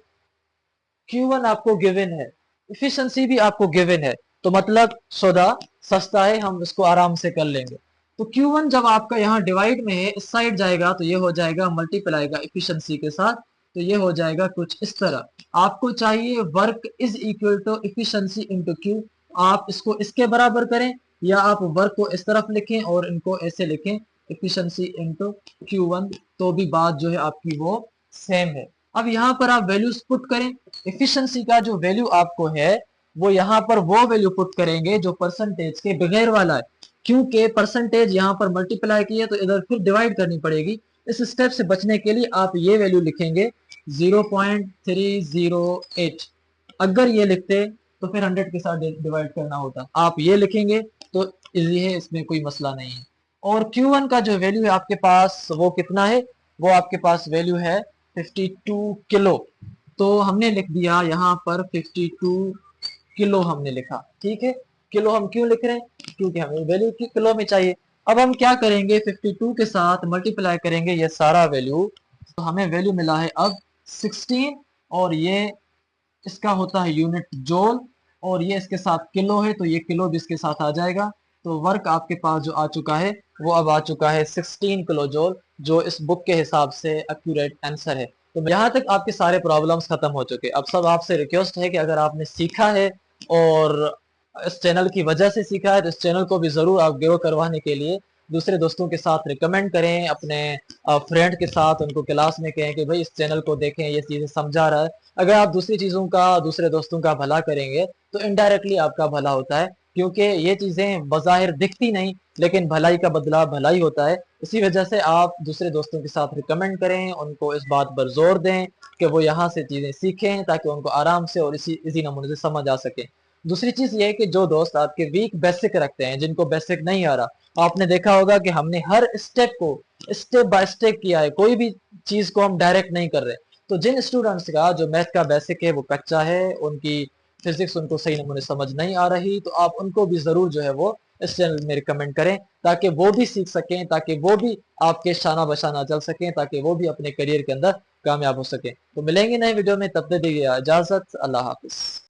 A: Q1 आपको गिवन है, इफिशिएंसी भी आपको गिवन है, तो मतलब सौदा सस्ता है, हम इसको आराम से कर लेंगे। तो Q1 जब आपका यहाँ डिवाइड में है, इस साइड जाएगा तो ये हो जाएगा मल्टीप्लाई का इफिशिएंसी के साथ, तो ये हो जाएगा कुछ इस तरह। आपको चाहिए work is equal to efficiency into Q. आप इसको इसके बराबर करें या आप वर्क को इस तरफ लिखें और इनको ऐसे लिखें, इफिशिएंसी इंटू Q1, तो भी बात जो है आपकी वो सेम है। अब यहाँ पर आप वैल्यूज पुट करें, इफिशिएंसी का जो वैल्यू आपको है वो यहाँ पर वो वैल्यू पुट करेंगे जो परसेंटेज के बगैर वाला है, क्योंकि परसेंटेज यहाँ पर मल्टीप्लाई की है तो इधर फिर डिवाइड करनी पड़ेगी। इस स्टेप से बचने के लिए आप ये वैल्यू लिखेंगे 0.308। अगर ये लिखते तो फिर 100 के साथ डिवाइड करना होता, आप ये लिखेंगे तो इजी है, इसमें कोई मसला नहीं है। और Q1 का जो वैल्यू है आपके पास वो कितना है, वो आपके पास वैल्यू है 52 किलो। तो हमने लिख दिया यहाँ पर 52 किलो हमने लिखा। ठीक है, किलो हम क्यों लिख रहे हैं, क्योंकि हमें वैल्यू की किलो में चाहिए। अब हम क्या करेंगे, 52 के साथ मल्टीप्लाई करेंगे ये सारा वैल्यू, तो हमें वैल्यू मिला है अब 16, और ये इसका होता है यूनिट जोल, और ये इसके साथ किलो है तो ये किलो भी इसके साथ आ जाएगा। तो वर्क आपके पास जो आ चुका है वो अब आ चुका है 16 किलो जोल, जो इस बुक के हिसाब से एक्यूरेट आंसर है। तो यहाँ तक आपके सारे प्रॉब्लम्स खत्म हो चुके। अब सब आपसे रिक्वेस्ट है कि अगर आपने सीखा है और इस चैनल की वजह से सीखा है तो इस चैनल को भी जरूर आप ग्रो करवाने के लिए दूसरे दोस्तों के साथ रिकमेंड करें, अपने फ्रेंड के साथ उनको क्लास में कहें कि भाई इस चैनल को देखें, ये चीजें समझा रहा है। अगर आप दूसरी चीजों का, दूसरे दोस्तों का भला करेंगे तो इनडायरेक्टली आपका भला होता है। क्योंकि ये चीजें बज़ाहिर दिखती नहीं, लेकिन भलाई का बदला भलाई होता है। इसी वजह से आप दूसरे दोस्तों के साथ रिकमेंड करें, उनको इस बात पर जोर दें कि वो यहाँ से चीजें सीखें, ताकि उनको आराम से और इसी नमूने से समझ आ सके। दूसरी चीज ये है कि जो दोस्त आपके वीक बेसिक रखते हैं, जिनको बेसिक नहीं आ रहा, आपने देखा होगा कि हमने हर स्टेप को स्टेप बाय स्टेप किया है, कोई भी चीज को हम डायरेक्ट नहीं कर रहे। तो जिन स्टूडेंट्स का जो मैथ का बेसिक है वो कच्चा है, उनकी फिजिक्स उनको सही नमूने समझ नहीं आ रही, तो आप उनको भी जरूर जो है वो इस चैनल में रिकमेंड करें, ताकि वो भी सीख सकें, ताकि वो भी आपके शाना बशाना चल सकें, ताकि वो भी अपने करियर के अंदर कामयाब हो सके। तो मिलेंगे नए वीडियो में, तब तक दीजिए इजाजत। अल्लाह हाफिज।